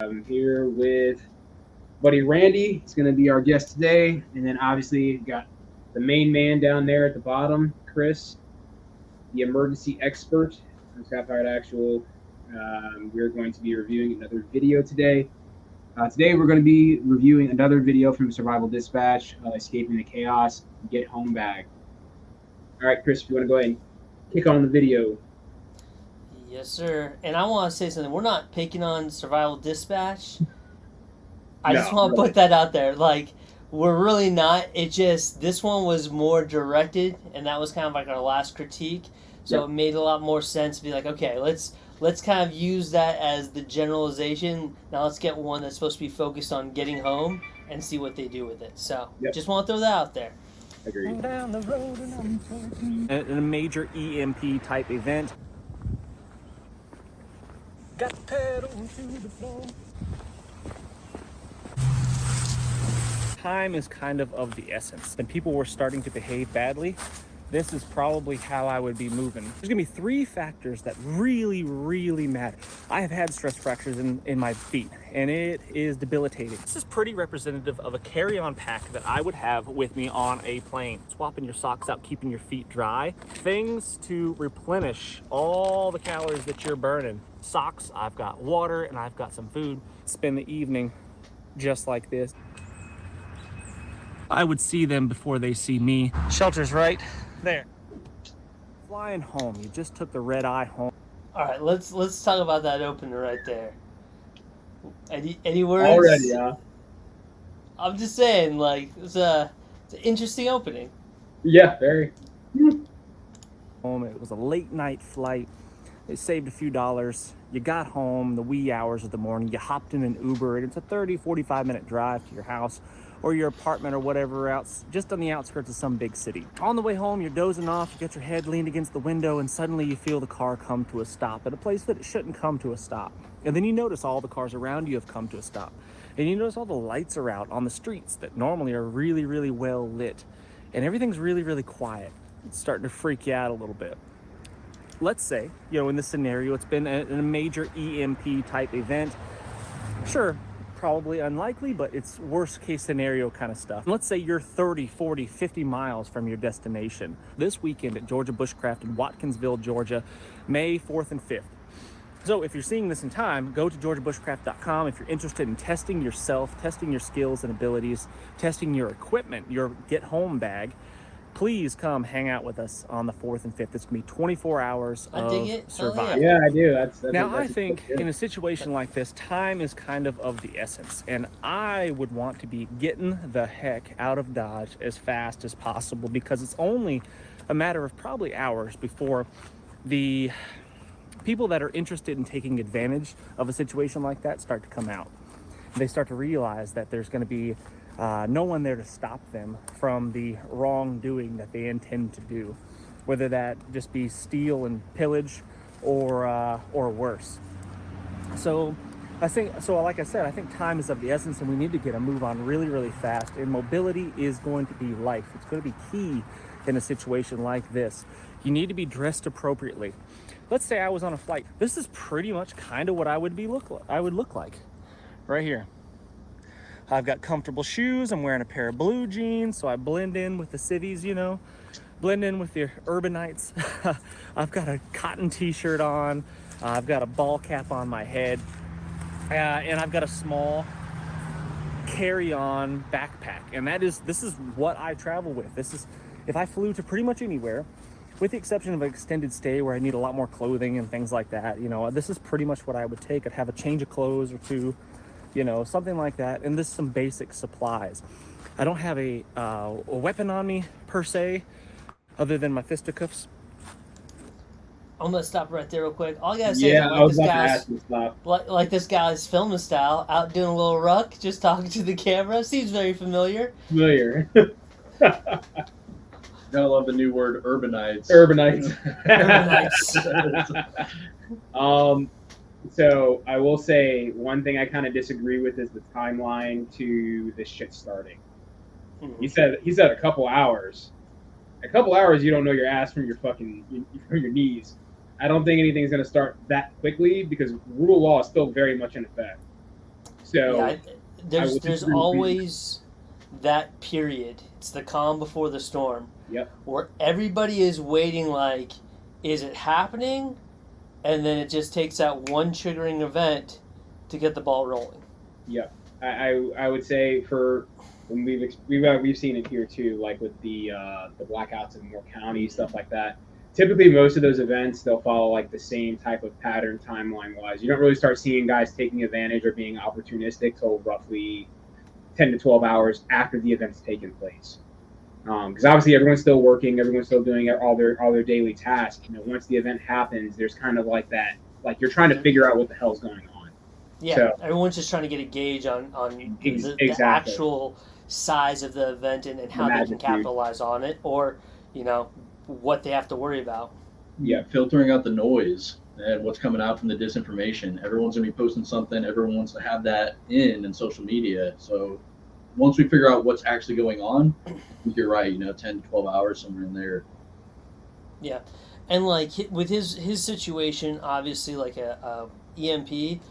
I'm here with buddy Randy. He's going to be our guest today. And then obviously got the main man down there at the bottom, Chris, the emergency expert from Skypirate Actual. We're going to be reviewing another video today. Today we're going to be reviewing another video from Survival Dispatch, Escaping the Chaos, Get Home Bag. All right, Chris, if you want to go ahead and kick on the video. Yes, sir. And I want to say something. We're not picking on Survival Dispatch. I just want to put that out there. Like, we're really not. It just, this one was more directed, and that was kind of like our last critique. So It made a lot more sense to be like, okay, let's kind of use that as the generalization. Now let's get one that's supposed to be focused on getting home and see what they do with it. So just want to throw that out there. Agreed. Down the road and in a major EMP type event. Got the pedal to the floor. Time is kind of the essence. And people were starting to behave badly. This is probably how I would be moving. There's gonna be three factors that really, really matter. I have had stress fractures in my feet, and it is debilitating. This is pretty representative of a carry-on pack that I would have with me on a plane. Swapping your socks out, keeping your feet dry. Things to replenish all the calories that you're burning. Socks, I've got water, and I've got some food. Spend the evening just like this. I would see them before they see me. Shelter's right there. Flying home. You just took the red eye home. All right, let's talk about that opener right there. Any words? Already, yeah. I'm just saying, like, it's an interesting opening. Yeah, very. Home. It was a late night flight. It saved a few dollars. You got home the wee hours of the morning. You hopped in an Uber, and it's a 30-45 minute drive to your house or your apartment or whatever else, just on the outskirts of some big city. On the way home, you're dozing off, you get your head leaned against the window, and suddenly you feel the car come to a stop at a place that it shouldn't come to a stop. And then you notice all the cars around you have come to a stop. And you notice all the lights are out on the streets that normally are really, really well lit. And everything's really, really quiet. It's starting to freak you out a little bit. Let's say, in this scenario, it's been a major EMP type event. Sure, probably unlikely, but it's worst case scenario kind of stuff. Let's say you're 30, 40, 50 miles from your destination. This weekend at Georgia Bushcraft in Watkinsville, Georgia, May 4th and 5th. So if you're seeing this in time, go to georgiabushcraft.com if you're interested in testing yourself, testing your skills and abilities, testing your equipment, your get home bag. Please come hang out with us on the 4th and 5th. It's gonna be 24 hours of survival. Yeah, I do. Now, I think in a situation like this, time is kind of the essence. And I would want to be getting the heck out of Dodge as fast as possible, because it's only a matter of probably hours before the people that are interested in taking advantage of a situation like that start to come out. They start to realize that there's going to be no one there to stop them from the wrongdoing that they intend to do, whether that just be steal and pillage or worse. So like I said, I think time is of the essence, and we need to get a move on really, really fast. And mobility is going to be life. It's going to be key in a situation like this. You need to be dressed appropriately. Let's say I was on a flight. This is pretty much kind of what I would look like right here. I've got comfortable shoes. I'm wearing a pair of blue jeans, so I blend in with the cities, blend in with the urbanites. I've got a cotton t-shirt on. I've got a ball cap on my head. And I've got a small carry-on backpack. And this is what I travel with. If I flew to pretty much anywhere, with the exception of an extended stay where I need a lot more clothing and things like that, this is pretty much what I would take. I'd have a change of clothes or two, something like that, and this is some basic supplies. I don't have a weapon on me per se, other than my fisticuffs. I'm gonna stop right there real quick. All I gotta say is like this guy's filming style, out doing a little ruck, just talking to the camera. Seems very familiar. Gotta love the new word, urbanites. Urbanites. Urbanites. So I will say one thing I kind of disagree with is the timeline to this shit starting. He said a couple hours. A couple hours, you don't know your ass from your knees. I don't think anything's going to start that quickly because rule of law is still very much in effect. So Yeah, I there's would there's disagree with you. always that period. It's the calm before the storm, Yep. where everybody is waiting. Like, is it happening? And then it just takes that one triggering event to get the ball rolling. Yep. I would say for when we've seen it here too, like with the blackouts in Moore County, stuff like that. Typically, most of those events they'll follow like the same type of pattern timeline wise. You don't really start seeing guys taking advantage or being opportunistic till roughly 10 to 12 hours after the event's taken place. Because obviously everyone's still working, everyone's still doing all their daily tasks. Once the event happens, there's kind of like that, like you're trying to figure out what the hell's going on. Yeah, So, everyone's just trying to get a gauge on the exactly. actual size of the event and how they can capitalize on it, or what they have to worry about. Yeah, filtering out the noise and what's coming out from the disinformation. Everyone's gonna be posting something. Everyone wants to have that in social media. So once we figure out what's actually going on, I think you're right. 10 to 12 hours somewhere in there. Yeah, and like with his situation, obviously like a EMP,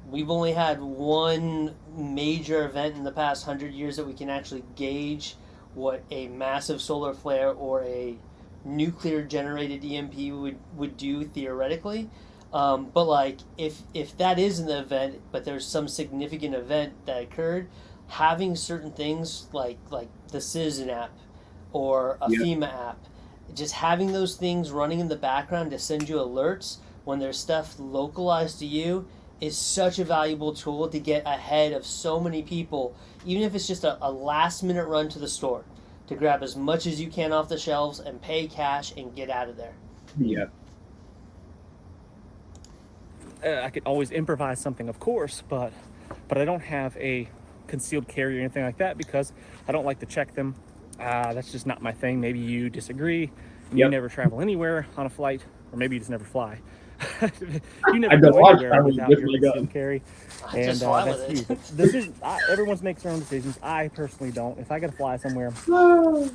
we've only had one major event in the past 100 years that we can actually gauge what a massive solar flare or a nuclear generated EMP would do theoretically. But like if that isn't the event, but there's some significant event that occurred, having certain things like the Citizen app or a FEMA app, just having those things running in the background to send you alerts when there's stuff localized to you is such a valuable tool to get ahead of so many people, even if it's just a last minute run to the store to grab as much as you can off the shelves and pay cash and get out of there. Yeah. I could always improvise something, of course, but I don't have a concealed carry or anything like that because I don't like to check them. That's just not my thing. Maybe you disagree. And you never travel anywhere on a flight, or maybe you just never fly. You never go anywhere without your concealed carry. I just fly with it. Everyone makes their own decisions. I personally don't. If I got to fly somewhere,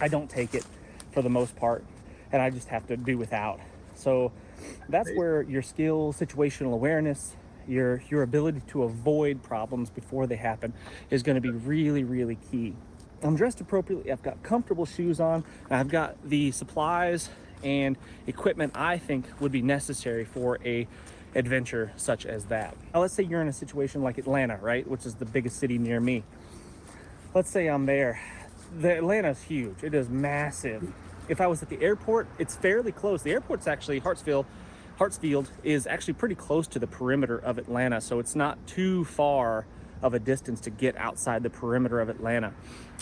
I don't take it for the most part, and I just have to do without. So that's where your skills, situational awareness, your ability to avoid problems before they happen is going to be really, really key. I'm dressed appropriately. I've got comfortable shoes on. And I've got the supplies and equipment I think would be necessary for a adventure such as that. Now, let's say you're in a situation like Atlanta, right, which is the biggest city near me. Let's say I'm there. Atlanta's huge. It is massive. If I was at the airport, it's fairly close. The airport's actually Hartsfield is actually pretty close to the perimeter of Atlanta, so it's not too far of a distance to get outside the perimeter of Atlanta.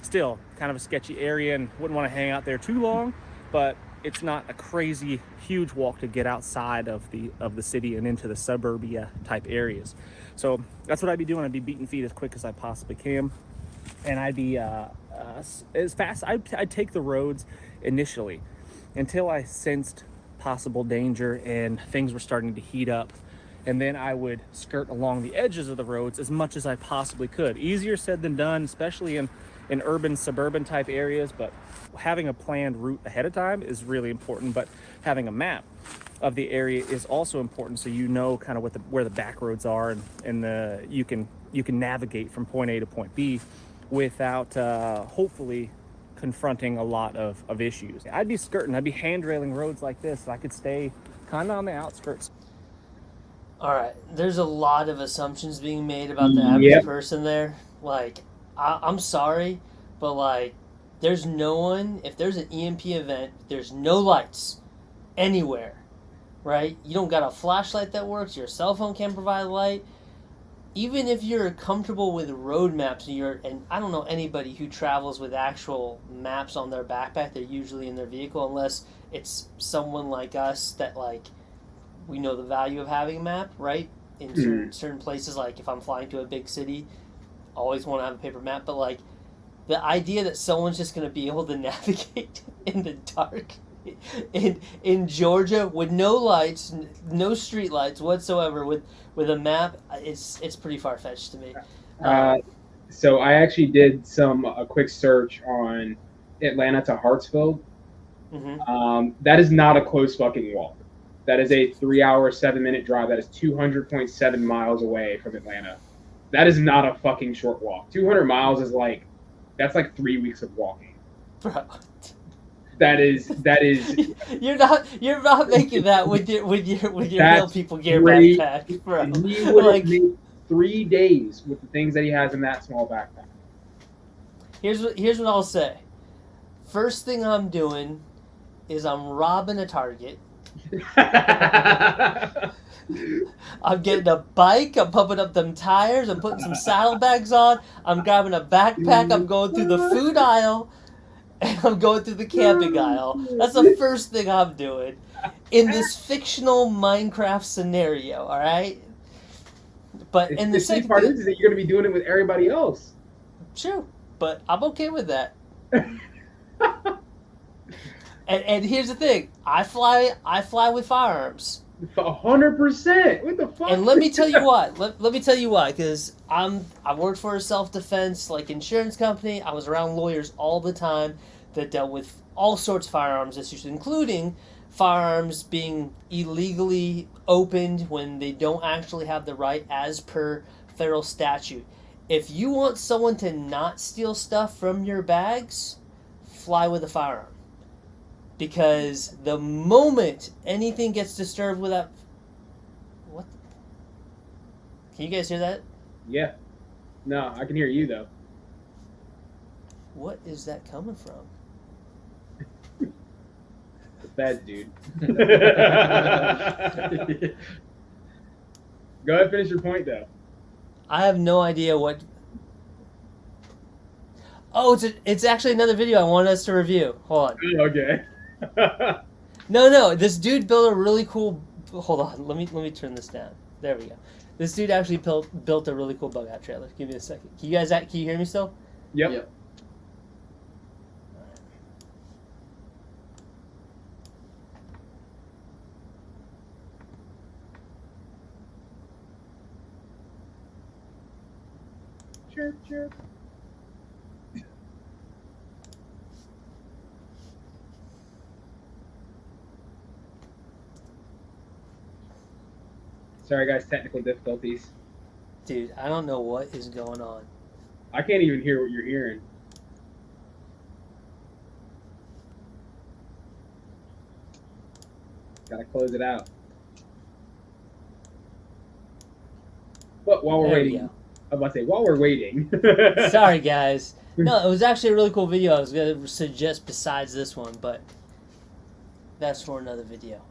Still, kind of a sketchy area and wouldn't want to hang out there too long, but it's not a crazy huge walk to get outside of the city and into the suburbia type areas. So that's what I'd be doing. I'd be beating feet as quick as I possibly can, and I'd be as fast. I'd take the roads initially until I sensed possible danger and things were starting to heat up, and then I would skirt along the edges of the roads as much as I possibly could. Easier said than done, especially in urban, suburban type areas, but having a planned route ahead of time is really important. But having a map of the area is also important, so you know kind of where the back roads are, and you can navigate from point A to point B without hopefully confronting a lot of issues. I'd be skirting, I'd be handrailing roads like this so I could stay kind of on the outskirts. All right, there's a lot of assumptions being made about the average person there. Like, I'm sorry, but like, there's no one, if there's an EMP event, there's no lights anywhere, right? You don't got a flashlight that works, your cell phone can't provide light. Even if you're comfortable with road maps and I don't know anybody who travels with actual maps on their backpack, they're usually in their vehicle, unless it's someone like us that like, we know the value of having a map, right? In certain places, like if I'm flying to a big city, always want to have a paper map, but like the idea that someone's just going to be able to navigate in the dark in Georgia with no lights, no street lights whatsoever, with a map, it's pretty far-fetched to me. So I actually did a quick search on Atlanta to Hartsfield. Mm-hmm. That is not a close fucking walk. That is a 3-hour, 7-minute drive. That is 200.7 miles away from Atlanta. That is not a fucking short walk. 200 miles is like, that's like 3 weeks of walking. Bro. That is. You're not making that with your hill That's people gear great. backpack, bro. And he would Like, have made 3 days with the things that he has in that small backpack. here's what I'll say. First thing I'm doing is I'm robbing a Target. I'm getting a bike. I'm pumping up them tires. I'm putting some saddlebags on. I'm grabbing a backpack. I'm going through the food aisle. And I'm going through the camping aisle. That's the first thing I'm doing in this fictional Minecraft scenario, all right? But in the second part thing, is that you're going to be doing it with everybody else. sure, but I'm okay with that. And here's the thing: I fly with firearms. 100%. What the fuck? And let me tell you why. Let me tell you why. Because I worked for a self-defense insurance company. I was around lawyers all the time that dealt with all sorts of firearms issues, including firearms being illegally opened when they don't actually have the right as per federal statute. If you want someone to not steal stuff from your bags, fly with a firearm. Because the moment anything gets disturbed with that... What? Can you guys hear that? Yeah. No, I can hear you, though. What is that coming from? The feds, dude. Go ahead and finish your point, though. I have no idea what... Oh, it's actually another video I wanted us to review. Hold on. Okay. No, this dude built a really cool... Hold on, let me turn this down. There we go. This dude actually built a really cool bug out trailer. Give me a second. Can you hear me still? Yep. Chirp, chirp. Sorry, guys, technical difficulties. Dude, I don't know what is going on. I can't even hear what you're hearing. Gotta close it out. But while we're There we waiting, go. I'm about to say, while we're waiting. Sorry, guys. No, it was actually a really cool video I was going to suggest besides this one, but that's for another video.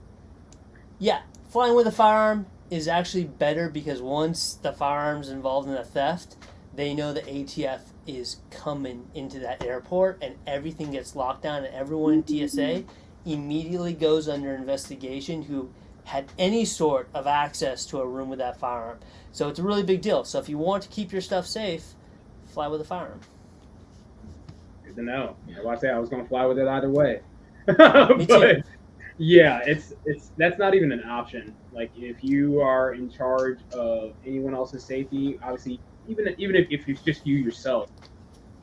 Yeah, flying with a firearm is actually better because once the firearm's involved in a theft, they know the ATF is coming into that airport and everything gets locked down and everyone in TSA immediately goes under investigation who had any sort of access to a room with that firearm. So it's a really big deal. So if you want to keep your stuff safe, fly with a firearm. Good to know. I was going to fly with it either way. Me too. Yeah, it's that's not even an option. Like, if you are in charge of anyone else's safety, obviously, even if it's just you yourself,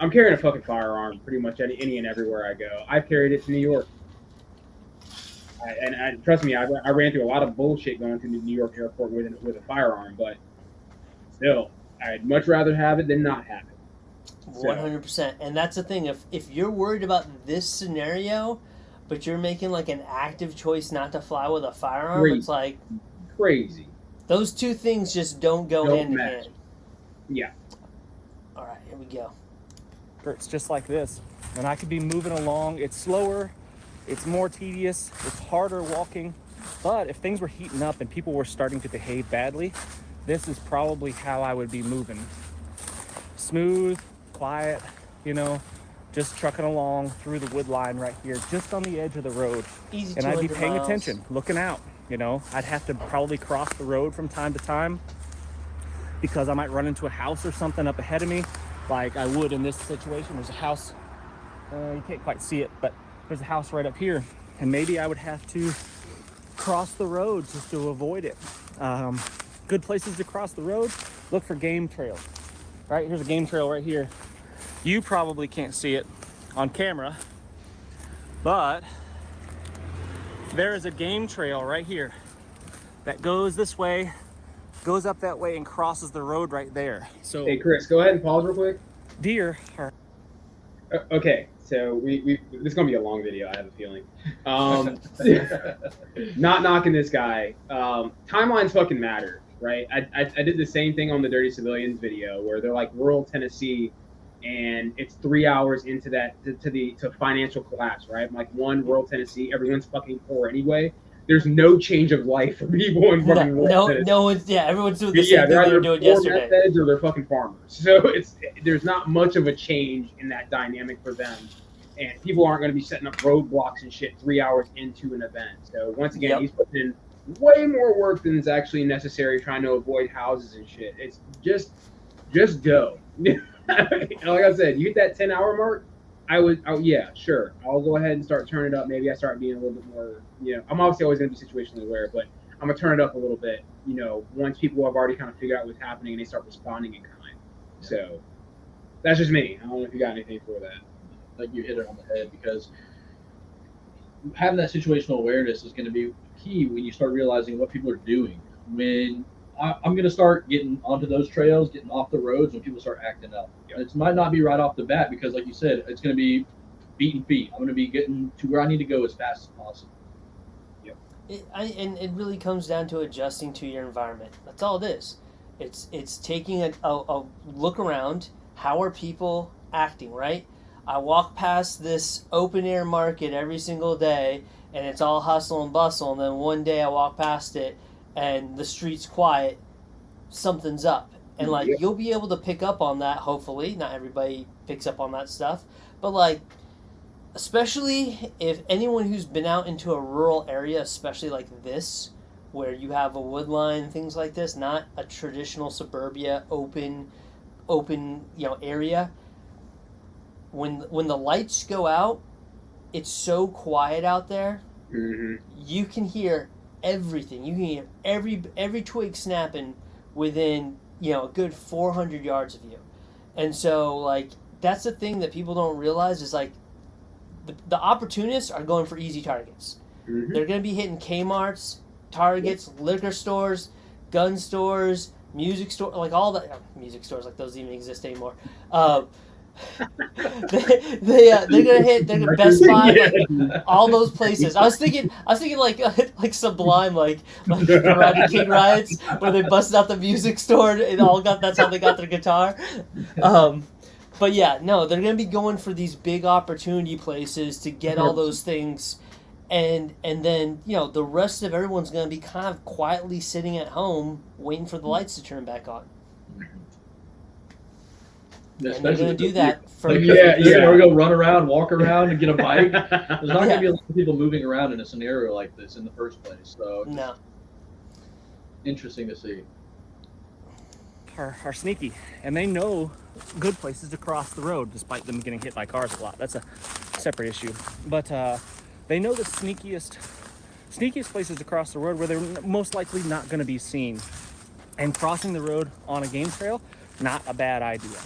I'm carrying a fucking firearm pretty much any and everywhere I go. I've carried it to New York. And trust me, I ran through a lot of bullshit going through the New York airport with a firearm, but still, I'd much rather have it than not have it. 100%. And that's the thing. If you're worried about this scenario, but you're making an active choice not to fly with a firearm, Crazy. It's like Crazy. those two things just don't go Don't hand in match. hand. Yeah. All right, here we go. It's just like this. And I could be moving along. It's slower. It's more tedious. It's harder walking. But if things were heating up and people were starting to behave badly, this is probably how I would be moving. Smooth, quiet, just trucking along through the wood line right here, just on the edge of the road. Easy. And I'd be 200 paying miles. attention, looking out. I'd have to probably cross the road from time to time because I might run into a house or something up ahead of me, like I would in this situation. There's a house, you can't quite see it, but there's a house right up here, and maybe I would have to cross the road just to avoid it. Good places to cross the road, look for game trails. Right, here's a game trail right here. You probably can't see it on camera, but there is a game trail right here that goes this way goes up that way and crosses the road right there. So Hey, Chris, go ahead and pause real quick. deer are Okay, so we this is gonna be a long video. I have a feeling. Not knocking this guy. Timelines fucking matter, right? I did the same thing on the Dirty Civilians video where they're like rural Tennessee, and it's 3 hours into that to financial collapse, right? I'm like, one, rural Tennessee, everyone's fucking poor anyway. There's no change of life for people in fucking rural Tennessee. No one's everyone's doing the same thing they were doing yesterday. Methods or they're fucking farmers. So there's not much of a change in that dynamic for them. And people aren't going to be setting up roadblocks and shit 3 hours into an event. So once again, he's putting in way more work than is actually necessary trying to avoid houses and shit. It's just go. Like I said, you hit that 10-hour mark, yeah, sure. I'll go ahead and start turning it up. Maybe I start being a little bit more, I'm obviously always going to be situationally aware, but I'm going to turn it up a little bit, once people have already kind of figured out what's happening and they start responding in kind. So that's just me. I don't know if you got anything for that. Like you hit it on the head, because having that situational awareness is going to be key when you start realizing what people are doing. When I'm going to start getting onto those trails, getting off the roads when people start acting up. It might not be right off the bat because, like you said, it's going to be beating feet. I'm going to be getting to where I need to go as fast as possible. It really comes down to adjusting to your environment. That's all it is. It's taking a look around. How are people acting, right? I walk past this open air market every single day, and it's all hustle and bustle, and then one day I walk past it and the street's quiet, something's up. And you'll be able to pick up on that, hopefully. Not everybody picks up on that stuff, but especially if anyone who's been out into a rural area, especially like this, where you have a wood line, things like this, not a traditional suburbia open area. When the lights go out, it's so quiet out there. Mm-hmm. You can hear everything. You can hear every twig snapping within a good 400 yards of you. And so that's the thing that people don't realize is the opportunists are going for easy targets. Mm-hmm. They're going to be hitting Kmart's, Targets, liquor stores, gun stores, music store, all the music stores, those even exist anymore. They're gonna Best Buy, all those places. I was thinking like Sublime, like Karate King riots where they busted out the music store and that's how they got their guitar. But yeah, no, they're gonna be going for these big opportunity places to get all those things, and then the rest of everyone's gonna be kind of quietly sitting at home waiting for the lights to turn back on. And they're going to do that for we're going to run around, walk around, and get a bike. There's not going to be a lot of people moving around in a scenario like this in the first place. So no. Interesting to see. are sneaky, and they know good places to cross the road, despite them getting hit by cars a lot. That's a separate issue. But they know the sneakiest places to cross the road where they're most likely not going to be seen. And crossing the road on a game trail, not a bad idea.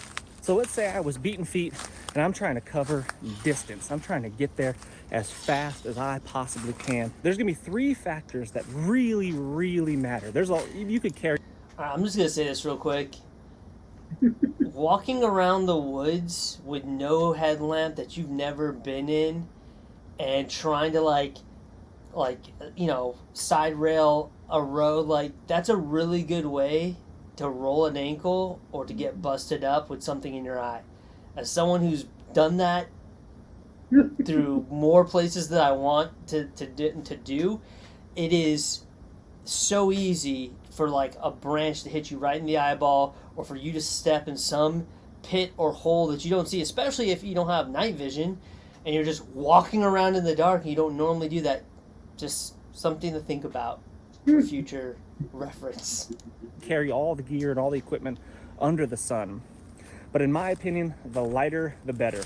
So let's say I was beating feet and I'm trying to cover distance. I'm trying to get there as fast as I possibly can. There's gonna be 3 factors that really, really matter. You could carry. I'm just gonna say this real quick. Walking around the woods with no headlamp that you've never been in, and trying to side rail a road, that's a really good way to roll an ankle or to get busted up with something in your eye. As someone who's done that through more places that I want to do, it is so easy for a branch to hit you right in the eyeball, or for you to step in some pit or hole that you don't see, especially if you don't have night vision and you're just walking around in the dark and you don't normally do that. Just something to think about for future reference. Carry all the gear and all the equipment under the sun. But in my opinion, the lighter, the better.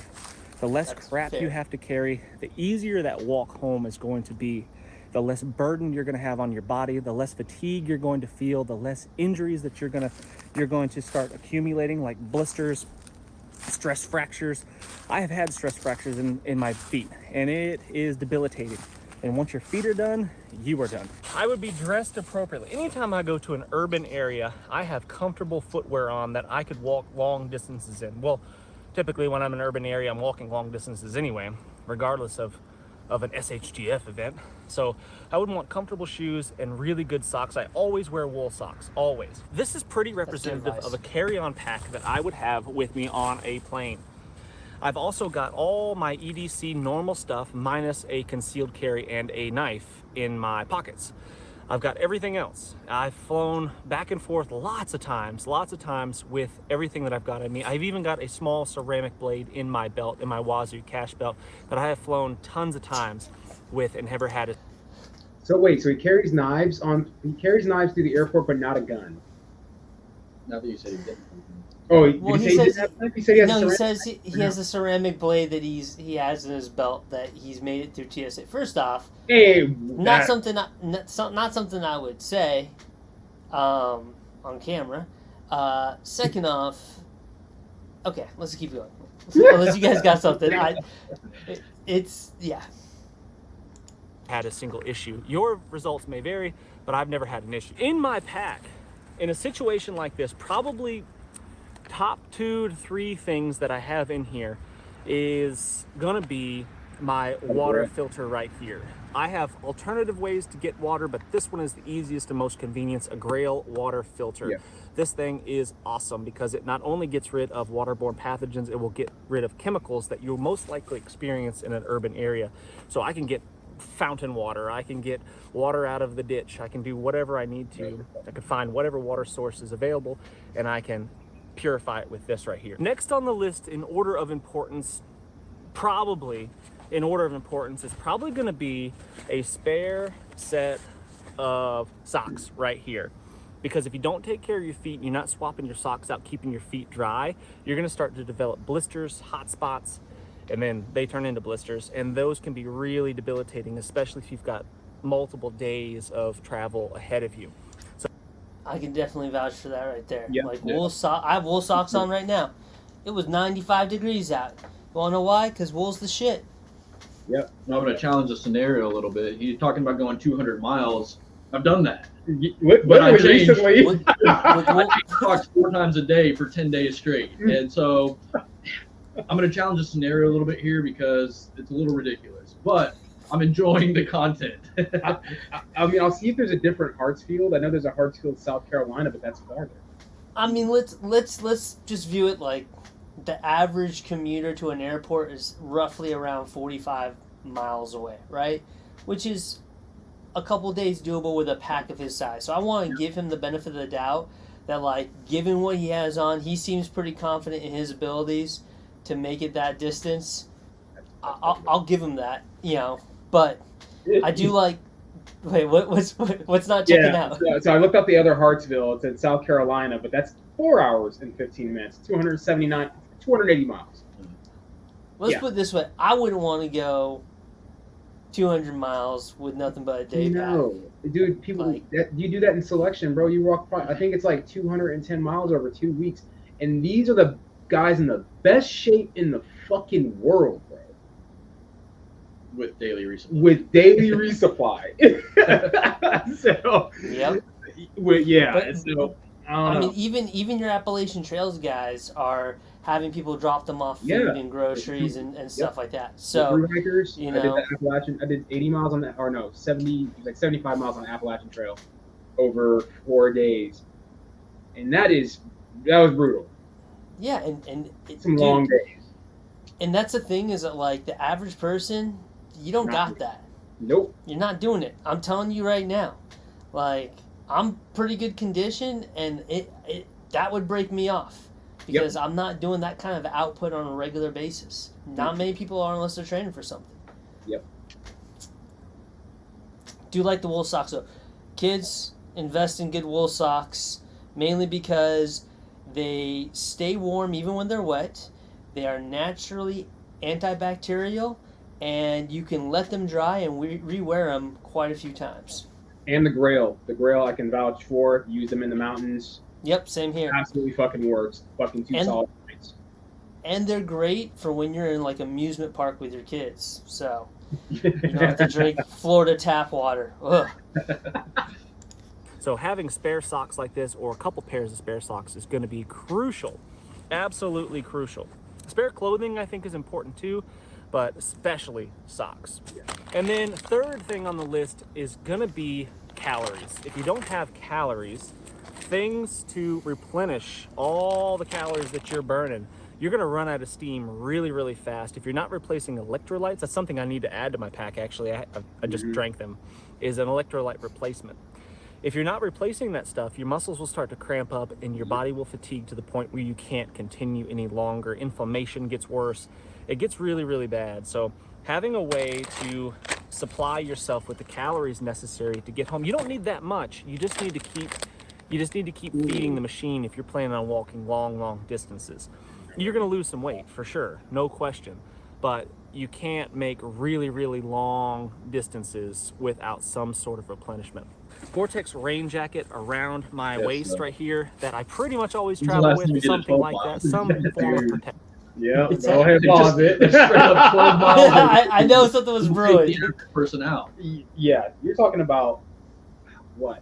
The less crap you have to carry, the easier that walk home is going to be. The less burden you're going to have on your body, the less fatigue you're going to feel, the less injuries that you're going to start accumulating, like blisters, stress fractures. I have had stress fractures in my feet, and it is debilitating. And once your feet are done, you are done. I would be dressed appropriately. Anytime I go to an urban area, I have comfortable footwear on that I could walk long distances in. Well, typically when I'm in an urban area, I'm walking long distances anyway, regardless of an SHGF event. So I would want comfortable shoes and really good socks. I always wear wool socks, always. This is pretty representative of a carry-on pack that I would have with me on a plane. I've also got all my EDC normal stuff minus a concealed carry and a knife in my pockets. I've got everything else. I've flown back and forth lots of times with everything that I've got in me. I've even got a small ceramic blade in my belt, in my Wazoo cash belt, that I have flown tons of times with and never had it. So wait, so he carries knives through the airport, but not a gun. Now that you said he didn't. Oh, Well, he says he has a ceramic blade that he has in his belt that he's made it through TSA. First off, not something I would say on camera. Second off, okay, let's keep going. Unless you guys got something, it's yeah. Had a single issue. Your results may vary, but I've never had an issue. In my pack, in a situation like this, probably top 2 to 3 things that I have in here is gonna be my water filter right here. I have alternative ways to get water, but this one is the easiest and most convenient, a Grail water filter. Yeah. This thing is awesome because it not only gets rid of waterborne pathogens, it will get rid of chemicals that you'll most likely experience in an urban area. So I can get fountain water, I can get water out of the ditch, I can do whatever I need to. I can find whatever water source is available, and I can purify it with this right here. Next on the list in order of importance, is probably going to be a spare set of socks right here. Because if you don't take care of your feet and you're not swapping your socks out, keeping your feet dry, you're going to start to develop blisters, hot spots, and then they turn into blisters, and those can be really debilitating, especially if you've got multiple days of travel ahead of you. I can definitely vouch for that right there. Yeah. I have wool socks on right now. It was 95 degrees out. You wanna know why? Because wool's the shit. Yep. I'm going to challenge the scenario a little bit. He's talking about going 200 miles. I've done that. Literally recently. I take socks 4 times a day for 10 days straight. And so I'm going to challenge the scenario a little bit here because it's a little ridiculous. But I'm enjoying the content. I mean, I'll see if there's a different Hartsfield. I know there's a Hartsfield, South Carolina, but that's farther. I mean, let's just view it like the average commuter to an airport is roughly around 45 miles away, right? Which is a couple days doable with a pack of his size. So I want to give him the benefit of the doubt that, like, given what he has on, he seems pretty confident in his abilities to make it that distance. I'll give him that, you know. But I do like. Wait, what's not checking out? So I looked up the other Hartsville. It's in South Carolina, but that's 4 hours and 15 minutes. 280 miles. Let's put it this way: I wouldn't want to go 200 miles with nothing but a day pack. Dude, people, you do that in selection, bro. You walk, I think it's like 210 miles over 2 weeks, and these are the guys in the best shape in the fucking world, bro. With daily resupply. So, yep. I mean, even your Appalachian Trails guys are having people drop them off food and groceries and stuff like that. So, hikers, you know, I did 80 miles on that, or no, 75 miles on the Appalachian Trail over 4 days, and that was brutal. Yeah, and some long days. And that's the thing, is that, like, the average person, you don't got that. Nope. You're not doing it. I'm telling you right now. Like, I'm pretty good condition, and that would break me off because I'm not doing that kind of output on a regular basis. Not many people are unless they're training for something. Yep. Do like the wool socks though. Kids, invest in good wool socks, mainly because they stay warm even when they're wet. They are naturally antibacterial, and you can let them dry and re-wear them quite a few times. And the Grail I can vouch for. Use them in the mountains. Yep, same here. Absolutely fucking works. Fucking two solid points. And they're great for when you're in, like, amusement park with your kids. So You don't have to drink Florida tap water. Ugh. So having spare socks like this, or a couple pairs of spare socks, is going to be crucial. Absolutely crucial. Spare clothing, I think, is important too, but especially socks. Yeah. And then third thing on the list is going to be calories. If you don't have calories, things to replenish all the calories that you're burning, you're going to run out of steam really, really fast. If you're not replacing electrolytes, that's something I need to add to my pack, actually. I just drank them, is an electrolyte replacement. If you're not replacing that stuff, your muscles will start to cramp up and your body will fatigue to the point where you can't continue any longer. Inflammation gets worse. It gets really, really bad. So having a way to supply yourself with the calories necessary to get home, you don't need that much. You just need to keep feeding the machine if you're planning on walking long distances. You're going to lose some weight for sure, no question. But you can't make really, really long distances without some sort of replenishment. Gore-Tex rain jacket around my waist right here that I pretty much always travel with, something like that, some form of protection. Yeah, go ahead, pause it. I know something was brewing. Person out. Yeah, you're talking about what,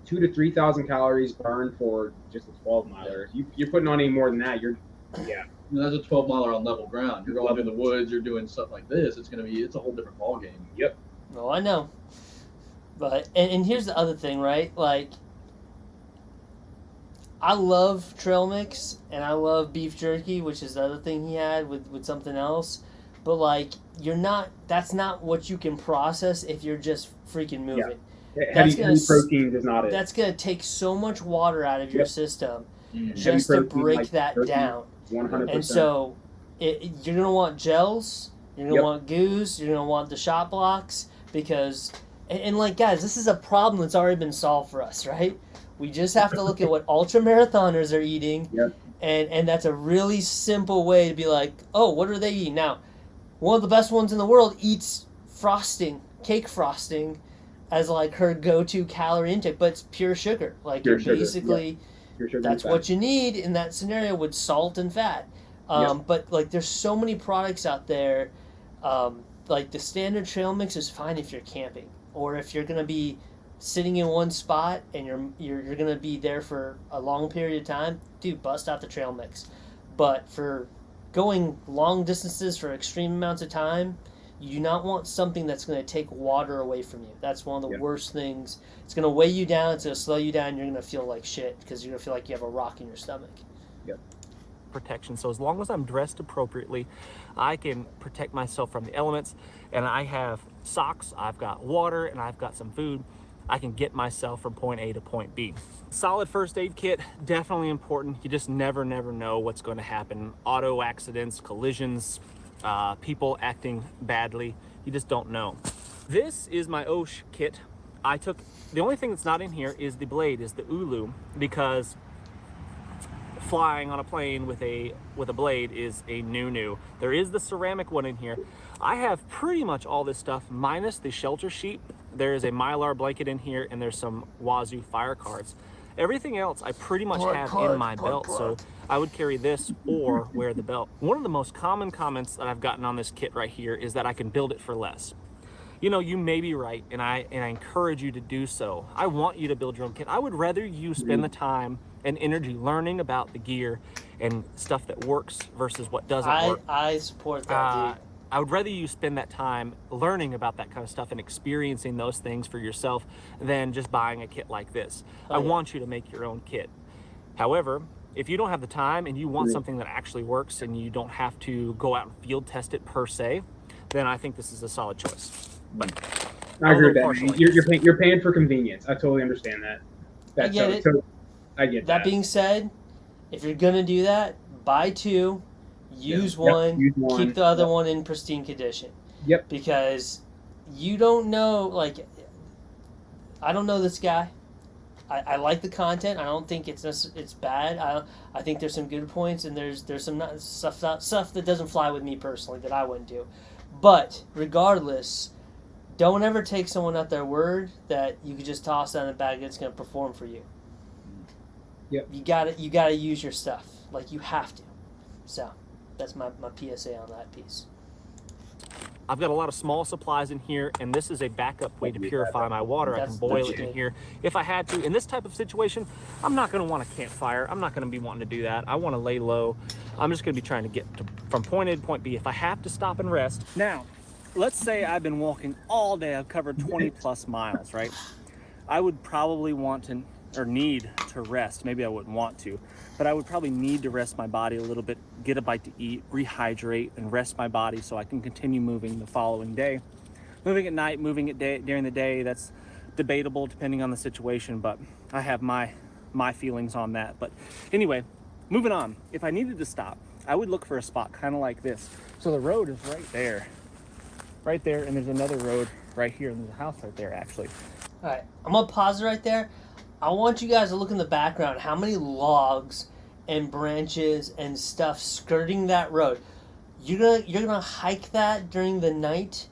2,000 to 3,000 calories burned for just a 12-miler. You're putting on any more than that. That's a 12-miler on level ground. You're going in the woods. You're doing stuff like this. It's a whole different ball game. Yep. No, I know. But and here's the other thing, right? Like, I love trail mix and I love beef jerky, which is the other thing he had with something else. But like, that's not what you can process if you're just freaking moving. Yeah. Heavy protein is not it. That's gonna take so much water out of your system Mm. just to break that down. 100%. And so you're gonna want gels, you're gonna want goos, you're gonna want the shot blocks, because and like, guys, this is a problem that's already been solved for us, right? We just have to look at what ultra marathoners are eating, and that's a really simple way to be like, oh, what are they eating now? One of the best ones in the world eats cake frosting, as like her go-to calorie intake, but it's pure sugar. Like, you're basically, that's what you need in that scenario with salt and fat. But like, there's so many products out there. Like, the standard trail mix is fine if you're camping, or if you're gonna be sitting in one spot and you're gonna be there for a long period of time. Dude, bust out the trail mix. But for going long distances for extreme amounts of time, you do not want something that's going to take water away from you. That's one of the worst things. It's going to weigh you down. It's going to slow you down. You're going to feel like shit because you're going to feel like you have a rock in your stomach. Protection. So as long as I'm dressed appropriately, I can protect myself from the elements. And I have socks, I've got water, and I've got some food. I can get myself from point A to point B. Solid first aid kit, definitely important. You just never know what's going to happen. Auto accidents, collisions, people acting badly. You just don't know. This is my OSH kit. The only thing that's not in here is the blade, is the Ulu, because flying on a plane with a blade is a no-no. There is the ceramic one in here. I have pretty much all this stuff minus the shelter sheet. There is a Mylar blanket in here, and there's some Wazoo fire cards. Everything else I pretty much have in my belt, so I would carry this or wear the belt. One of the most common comments that I've gotten on this kit right here is that I can build it for less. You know, you may be right, and I encourage you to do so. I want you to build your own kit. I would rather you spend the time and energy learning about the gear and stuff that works versus what doesn't work. I support that, dude. I would rather you spend that time learning about that kind of stuff and experiencing those things for yourself than just buying a kit like this. I want you to make your own kit. However, if you don't have the time and you want something that actually works and you don't have to go out and field test it per se, then I think this is a solid choice. But I agree with that. You're paying for convenience. I totally understand that. I get it. I get that. That being said, if you're gonna do that, buy two. Use one, keep the other one in pristine condition. Yep. Because you don't know, like, I don't know this guy. I like the content. I don't think it's bad. I think there's some good points, and there's some stuff that doesn't fly with me personally that I wouldn't do. But regardless, don't ever take someone at their word that you could just toss down a bag that's going to perform for you. Yep. You gotta use your stuff. Like, you have to. So that's my PSA on that piece. I've got a lot of small supplies in here, and this is a backup way to purify my water. I can boil it in here if I had to. In this type of situation, I'm not going to want a campfire. I'm not going to be wanting to do that. I want to lay low. I'm just going to be trying to get from point A to point B if I have to stop and rest. Now, let's say I've been walking all day. I've covered 20 plus miles, right? I would probably want to, or need to rest. Maybe I wouldn't want to, but I would probably need to rest my body a little bit, get a bite to eat, rehydrate, and rest my body so I can continue moving the following day. Moving at night, moving at during the day, that's debatable depending on the situation, but I have my feelings on that. But anyway, moving on. If I needed to stop, I would look for a spot kind of like this. So the road is right there, and there's another road right here, and there's a house right there, actually. All right, I'm gonna pause it right there. I want you guys to look in the background. How many logs and branches and stuff skirting that road? You're gonna hike that during the night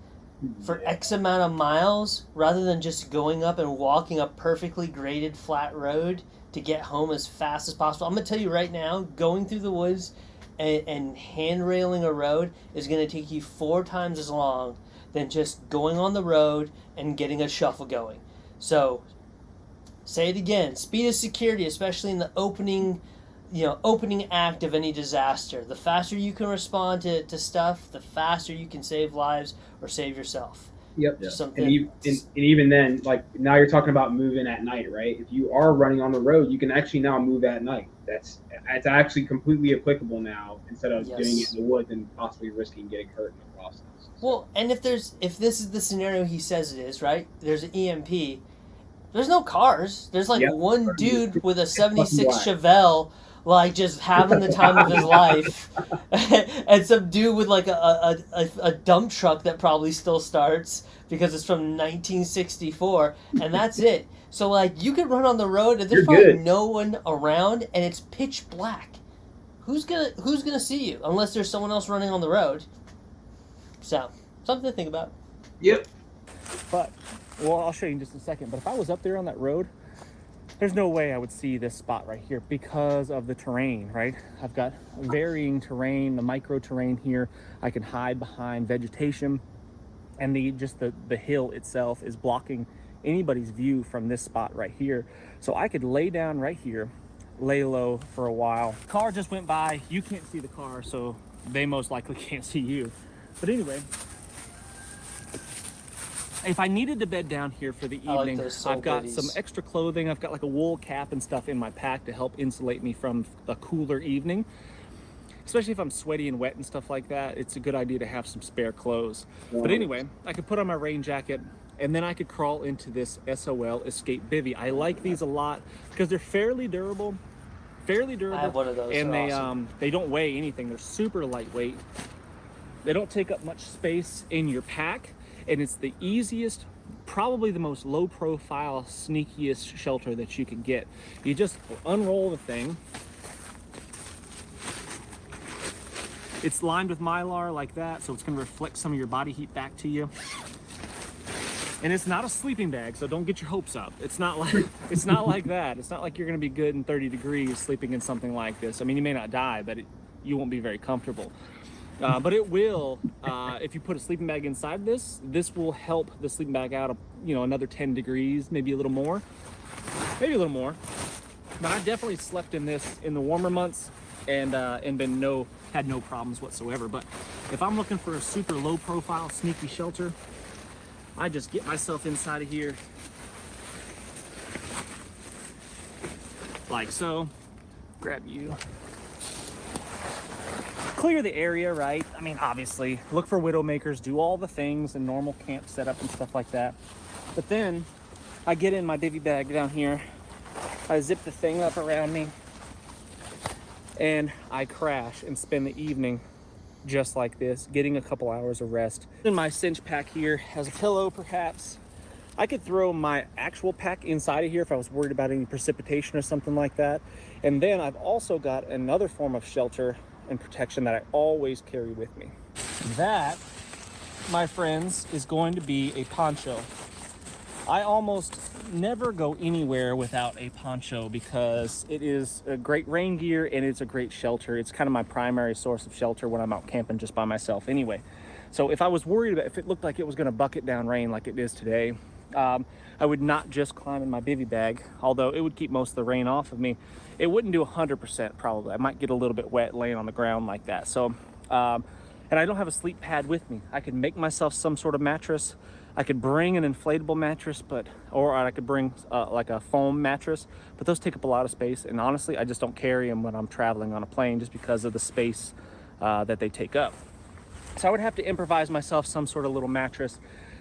for X amount of miles rather than just going up and walking a perfectly graded flat road to get home as fast as possible. I'm gonna tell you right now, going through the woods and hand railing a road is gonna take you 4 times as long than just going on the road and getting a shuffle going. So, say it again, speed is security, especially in the opening act of any disaster. The faster you can respond to stuff, the faster you can save lives or save yourself. Yep. And even then, like now you're talking about moving at night, right? If you are running on the road, you can actually now move at night. It's actually completely applicable now instead of doing it in the woods and possibly risking getting hurt in the process. Well, and if this is the scenario he says it is, right? There's an EMP. There's no cars. There's like one dude with a 76 Chevelle, like just having the time of his life, and some dude with like a dump truck that probably still starts because it's from 1964, and that's it. So like you could run on the road and there's probably no one around, and it's pitch black. Who's gonna see you unless there's someone else running on the road? So something to think about. Yep. But well, I'll show you in just a second. But if I was up there on that road, there's no way I would see this spot right here because of the terrain, right? I've got varying terrain, the micro terrain here. I can hide behind vegetation, and the hill itself is blocking anybody's view from this spot right here. So I could lay down right here, lay low for a while. Car just went by. You can't see the car, so they most likely can't see you. But anyway, if I needed to bed down here for the evening, I've got some extra clothing. I've got like a wool cap and stuff in my pack to help insulate me from a cooler evening. Especially if I'm sweaty and wet and stuff like that, it's a good idea to have some spare clothes. But anyway, I could put on my rain jacket, and then I could crawl into this SOL Escape Bivy. I like these a lot because they're fairly durable. I have one of those. And they don't weigh anything. They're super lightweight. They don't take up much space in your pack. And it's the easiest, probably the most low profile, sneakiest shelter that you can get. You just unroll the thing. It's lined with Mylar like that, so it's going to reflect some of your body heat back to you. And it's not a sleeping bag, so don't get your hopes up. It's not like that. It's not like you're going to be good in 30 degrees sleeping in something like this. I mean, you may not die, but you won't be very comfortable. But it will, if you put a sleeping bag inside this will help the sleeping bag out, another 10 degrees, maybe a little more. But I definitely slept in this in the warmer months and had no problems whatsoever. But if I'm looking for a super low profile, sneaky shelter, I just get myself inside of here like so. Grab you. Clear the area, right? I mean, obviously, look for widowmakers, do all the things and normal camp setup and stuff like that. But then I get in my bivy bag down here, I zip the thing up around me, and I crash and spend the evening just like this, getting a couple hours of rest. In my cinch pack here as a pillow, perhaps. I could throw my actual pack inside of here if I was worried about any precipitation or something like that. And then I've also got another form of shelter and protection that I always carry with me. That, my friends, is going to be a poncho. I almost never go anywhere without a poncho because it is a great rain gear and it's a great shelter. It's kind of my primary source of shelter when I'm out camping just by myself anyway. So if I was worried about if it looked like it was going to bucket down rain like it is today, I would not just climb in my bivy bag, although it would keep most of the rain off of me. It wouldn't do 100% probably. I might get a little bit wet laying on the ground like that. So, and I don't have a sleep pad with me. I could make myself some sort of mattress. I could bring an inflatable mattress, or I could bring like a foam mattress, but those take up a lot of space. And honestly, I just don't carry them when I'm traveling on a plane just because of the space that they take up. So I would have to improvise myself some sort of little mattress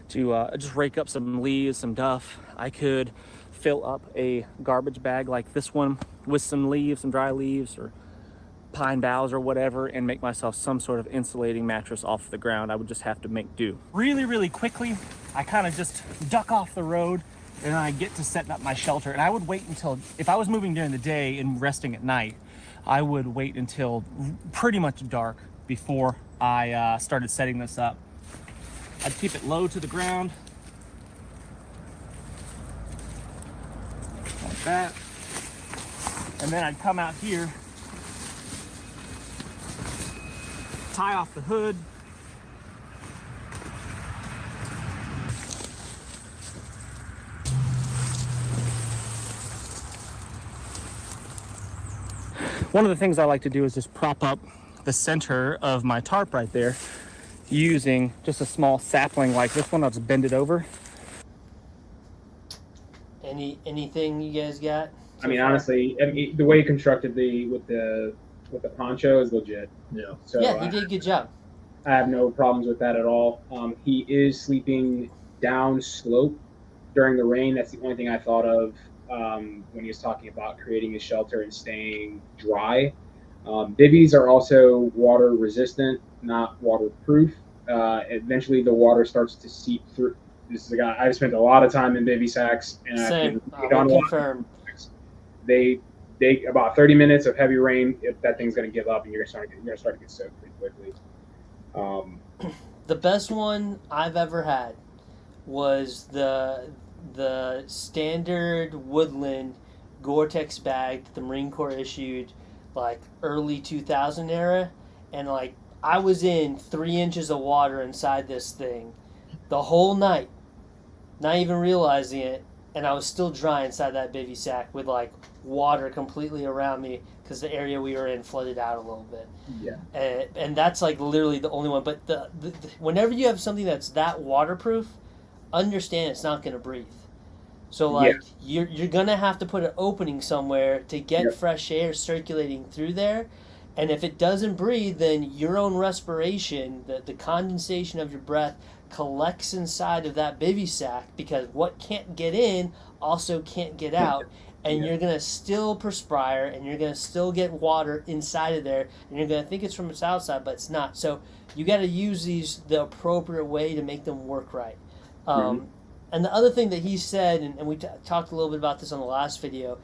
to just rake up some leaves, some duff. I could fill up a garbage bag like this one with some leaves, some dry leaves or pine boughs or whatever, and make myself some sort of insulating mattress off the ground. I would just have to make do. Really, really quickly, I kind of just duck off the road and I get to setting up my shelter. And I would wait until, if I was moving during the day and resting at night, I would wait until pretty much dark before I started setting this up. I'd keep it low to the ground, like that. And then I'd come out here, tie off the hood, one of the things I like to do is just prop up the center of my tarp right there using just a small sapling like this one. I'll just bend it over. Anything you guys got? I mean, honestly, the way he constructed with the poncho is legit. Yeah. So Yeah, he did a good job. I have no problems with that at all. He is sleeping down slope during the rain. That's the only thing I thought of when he was talking about creating a shelter and staying dry. Bivvies are also water resistant, not waterproof. Eventually, the water starts to seep through. This is a guy. I've spent a lot of time in bivvy sacks, and Same. I've on Confirm. They about 30 minutes of heavy rain. If that thing's going to give up, and you're going to start to get soaked pretty quickly. The best one I've ever had was the standard Woodland Gore-Tex bag that the Marine Corps issued like early 2000 era, and like I was in 3 inches of water inside this thing the whole night, not even realizing it, and I was still dry inside that bivy sack with like water completely around me because the area we were in flooded out a little bit. Yeah. And that's like literally the only one. But the whenever you have something that's that waterproof, understand it's not going to breathe. So like you're gonna have to put an opening somewhere to get fresh air circulating through there, and if it doesn't breathe, then your own respiration, the condensation of your breath, collects inside of that bivy sack, because what can't get in also can't get out, and you're gonna still perspire, and you're gonna still get water inside of there, and you're gonna think it's from its outside, but it's not. So you got to use these the appropriate way to make them work right. And the other thing that he said, and we talked a little bit about this on the last video,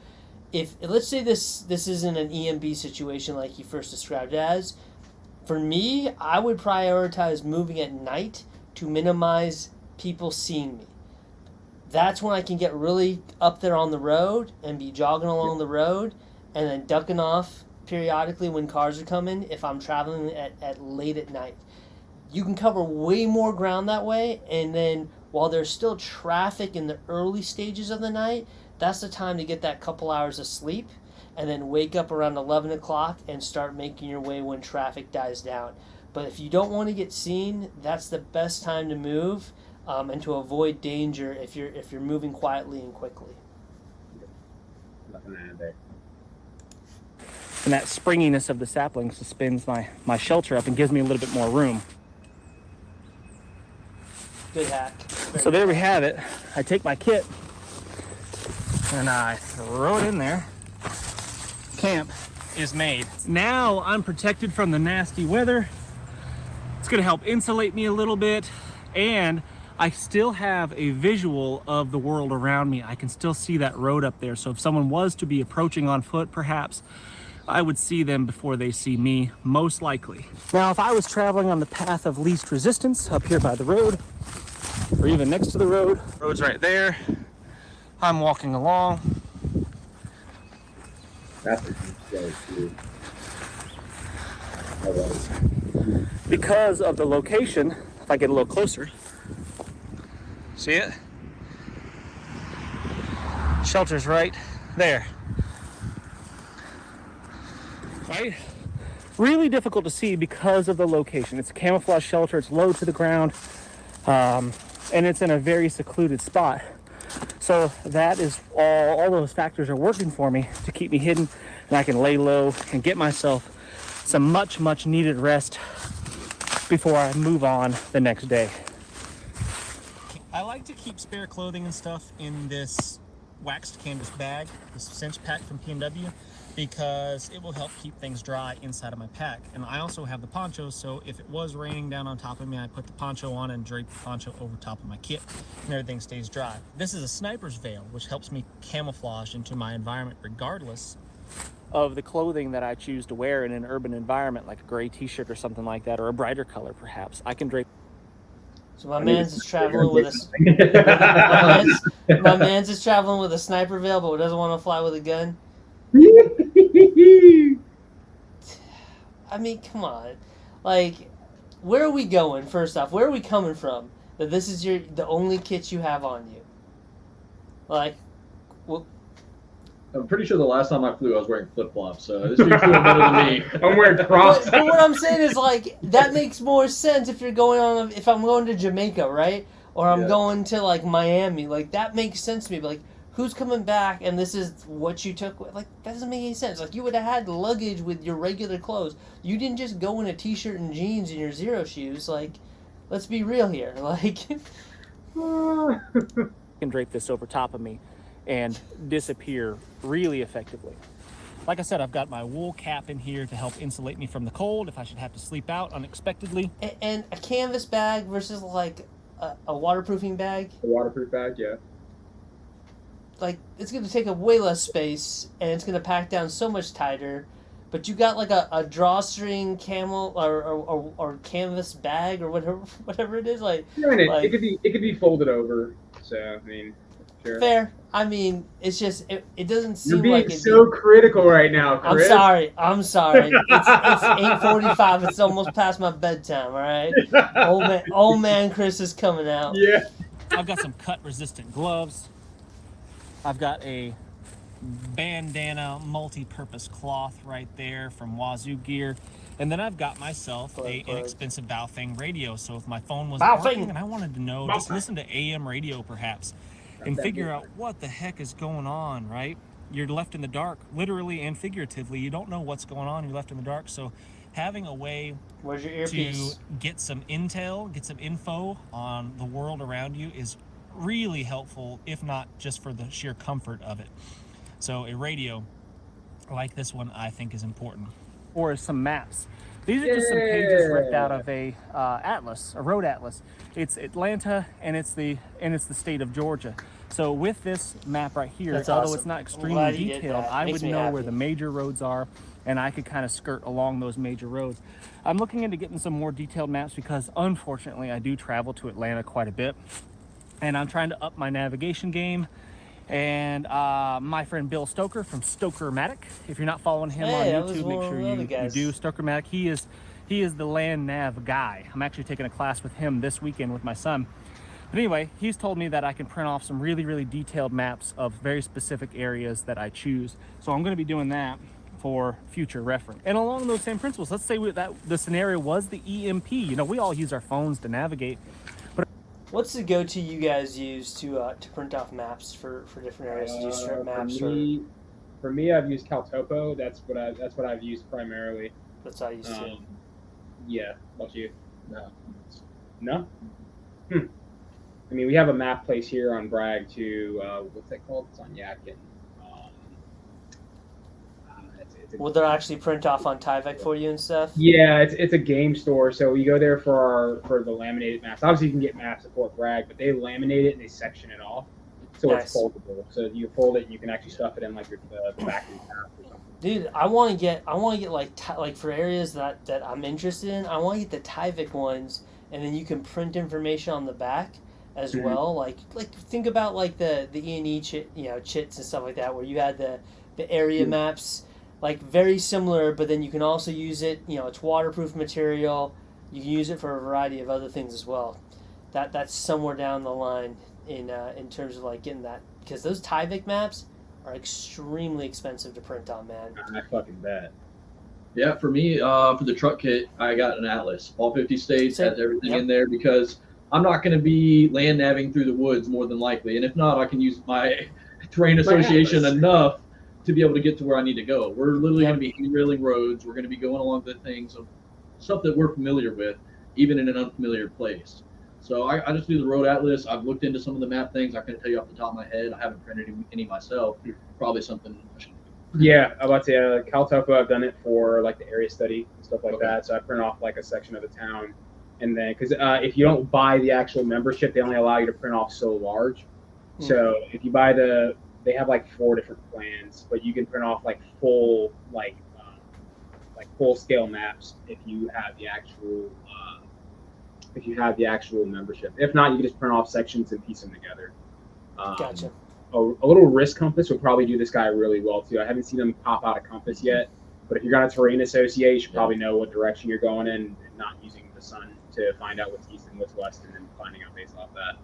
if let's say this isn't an EMB situation like he first described it as, for me, I would prioritize moving at night to minimize people seeing me. That's when I can get really up there on the road and be jogging along the road and then ducking off periodically when cars are coming if I'm traveling at late at night. You can cover way more ground that way, and then while there's still traffic in the early stages of the night, that's the time to get that couple hours of sleep and then wake up around 11 o'clock and start making your way when traffic dies down. But if you don't want to get seen, that's the best time to move and to avoid danger if you're moving quietly and quickly. Nothing to add there. And that springiness of the sapling suspends my shelter up and gives me a little bit more room. Good hack. So there we have it. I take my kit and I throw it in there. Camp is made. Now I'm protected from the nasty weather. It's gonna help insulate me a little bit, and I still have a visual of the world around me. I can still see that road up there. So if someone was to be approaching on foot, perhaps, I would see them before they see me, most likely. Now, if I was traveling on the path of least resistance up here by the road, or even next to the road's right there, I'm walking along. That's a good too. I love it. Because of the location if I get a little closer, see it? Shelter's right there. Right? Really difficult to see because of the location. It's a camouflage shelter, it's low to the ground, and it's in a very secluded spot. So that is all those factors are working for me to keep me hidden, and I can lay low and get myself some much needed rest before I move on the next day. I like to keep spare clothing and stuff in this waxed canvas bag, this cinch pack from P&W, because it will help keep things dry inside of my pack. And I also have the poncho, so if it was raining down on top of me, I put the poncho on and drape the poncho over top of my kit, and everything stays dry. This is a sniper's veil, which helps me camouflage into my environment regardless of the clothing that I choose to wear in an urban environment, like a gray t-shirt or something like that, or a brighter color perhaps. I can drape. So my man's is traveling with a sniper veil, but doesn't want to fly with a gun. I mean, come on. Like, where are we going, first off? Where are we coming from? That this is the only kit you have on you? Like, well, I'm pretty sure the last time I flew, I was wearing flip-flops, so this dude's doing better than me. I'm wearing Crocs. But what I'm saying is, like, that makes more sense if you're going on, if I'm going to Jamaica, right? Or I'm going to, like, Miami. Like, that makes sense to me. But, like, who's coming back and this is what you took with? Like, that doesn't make any sense. Like, you would have had luggage with your regular clothes. You didn't just go in a t-shirt and jeans and your Zero shoes. Like, let's be real here. Like, I can drape this over top of me and disappear really effectively. Like I said, I've got my wool cap in here to help insulate me from the cold if I should have to sleep out unexpectedly. and a canvas bag versus, like, a waterproofing bag. A waterproof bag, yeah. Like, it's going to take up way less space, and it's going to pack down so much tighter. But you got, like, a drawstring camel or canvas bag or whatever it is. Like, Yeah, and it could be folded over. So, I mean, sure. Fair. I mean, it's just, it doesn't seem You're being like so critical right now, Chris. I'm sorry. It's 8:45. It's almost past my bedtime, all right? Old man Chris is coming out. Yeah. I've got some cut-resistant gloves. I've got a bandana multi-purpose cloth right there from Wazoo Gear. And then I've got myself an inexpensive Baofeng radio. So if my phone wasn't working and I wanted to know, just listen to AM radio perhaps and figure out what the heck is going on, right? You're left in the dark, literally and figuratively. You don't know what's going on. You're left in the dark. So having a way Where's your earpiece? to get some intel, get some info on the world around you is really helpful, if not just for the sheer comfort of it. So a radio like this one I think is important. Or some maps. These are just some pages ripped out of a atlas, a road atlas. It's Atlanta and it's the state of Georgia. So with this map right here, That's although awesome. it's not I'm extremely glad you did detailed, that. I Makes would me know happy. where the major roads are, and I could kind of skirt along those major roads. I'm looking into getting some more detailed maps because unfortunately I do travel to Atlanta quite a bit, and I'm trying to up my navigation game. And my friend Bill Stoker from Stokermatic, if you're not following him on YouTube, make sure you do. Stokermatic, he is the land nav guy. I'm actually taking a class with him this weekend with my son. But anyway, he's told me that I can print off some really detailed maps of very specific areas that I choose. So I'm going to be doing that for future reference. And along those same principles, let's say that the scenario was the EMP. You know, we all use our phones to navigate. What's the go-to you guys use to print off maps for different areas? Do you strip maps For me, I've used Caltopo. That's what I've used primarily. That's how I used to. Yeah. What about you? No. No. I mean, we have a map place here on Bragg too. What's that called? It's on Yadkin. Will they actually print off on Tyvek for you and stuff? Yeah, it's a game store, so we go there for the laminated maps. Obviously, you can get maps at Fort Bragg, but they laminate it and they section it off, so Nice. it's foldable. So you fold it, and you can actually stuff it in like the back of your map or something. Dude, I want to get like for areas that I'm interested in. I want to get the Tyvek ones, and then you can print information on the back as well. Like think about like the E&E chits and stuff like that, where you had the area maps. Like very similar, but then you can also use it. You know, it's waterproof material. You can use it for a variety of other things as well. That's somewhere down the line in terms of like getting that, because those Tyvek maps are extremely expensive to print on, man. I fucking bet. Yeah, for me, for the truck kit, I got an atlas. All 50 states has everything in there, because I'm not going to be land navving through the woods more than likely. And if not, I can use my terrain association enough to be able to get to where I need to go. We're literally going to be hand-railing roads. We're going to be going along the things of stuff that we're familiar with, even in an unfamiliar place. So I just do the road atlas. I've looked into some of the map things. I couldn't tell you off the top of my head. I haven't printed any myself. Probably something I should. Yeah, I'm about to say, CalTOPO, I've done it for like the area study and stuff like that. So I print off like a section of the town, and then because if you don't buy the actual membership, they only allow you to print off so large. So if you buy they have like 4 different plans, but you can print off like full full scale maps if you have the actual membership. If not, you can just print off sections and piece them together. Gotcha. A little wrist compass would probably do this guy really well too. I haven't seen him pop out a compass yet, but if you're going to terrain associate, you should probably know what direction you're going in and not using the sun to find out what's east and what's west, and then finding out based off that.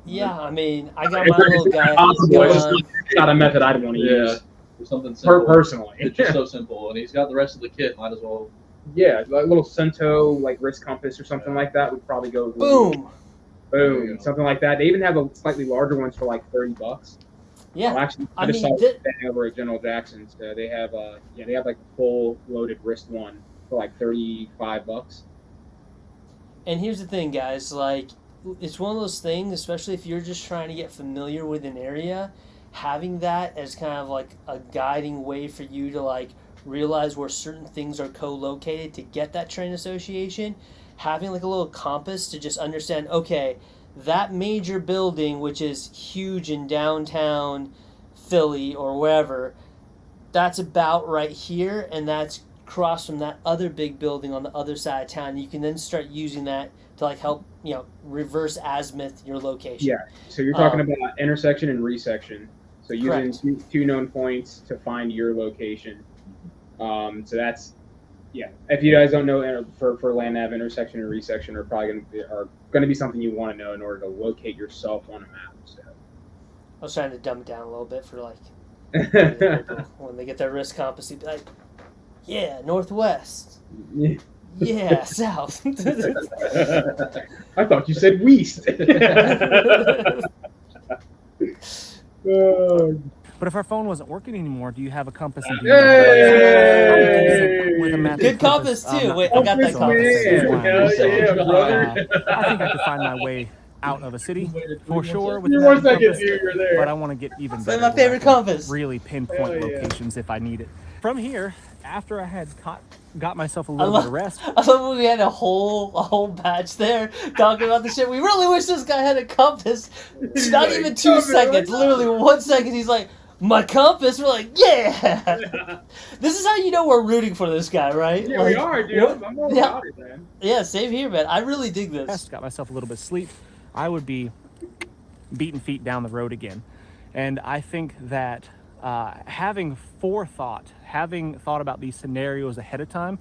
Yeah, I mean, I got my little guy. It's not a method I'd want to use. Something simple. Personally. It's just so simple, and he's got the rest of the kit. Might as well. Yeah, like a little Cento like wrist compass or something like that would probably go. Boom. Something like that. They even have the slightly larger ones for like $30. Yeah, actually, I just saw that over at General Jackson's. They have they have like a full loaded wrist one for like $35. And here's the thing, guys. Like, it's one of those things, especially if you're just trying to get familiar with an area, having that as kind of like a guiding way for you to like realize where certain things are co-located to get that terrain association. Having like a little compass to just understand, okay, that major building, which is huge in downtown Philly or wherever, that's about right here, and that's across from that other big building on the other side of town. You can then start using that to like help, reverse azimuth your location. Yeah, so you're talking about intersection and resection. So using two known points to find your location. So that's, if you guys don't know, for land nav, intersection and resection are probably going to be something you want to know in order to locate yourself on a map. So I was trying to dumb it down a little bit for like when they get their wrist compass, they'd be like, yeah, northwest. Yeah, south. I thought you said west. But if our phone wasn't working anymore, do you have a compass? Hey! Good compass too. Wait, I got that compass. I think I could find my way out of a city for sure with you're that 1 second, compass, dude, you're there. but I want to get even better. That's my favorite compass. Really pinpoint locations if I need it. From here, after I had got myself a little bit of rest. I love when we had a whole batch there talking about the shit. We really wish this guy had a compass. It's not even 2 seconds. Literally 1 second. He's like, my compass. We're like, yeah. This is how you know we're rooting for this guy, right? Yeah, we are, dude. I'm all about it, man. Yeah, same here, man. I really dig this. Got myself a little bit of sleep. I would be beating feet down the road again. And I think that having forethought, having thought about these scenarios ahead of time,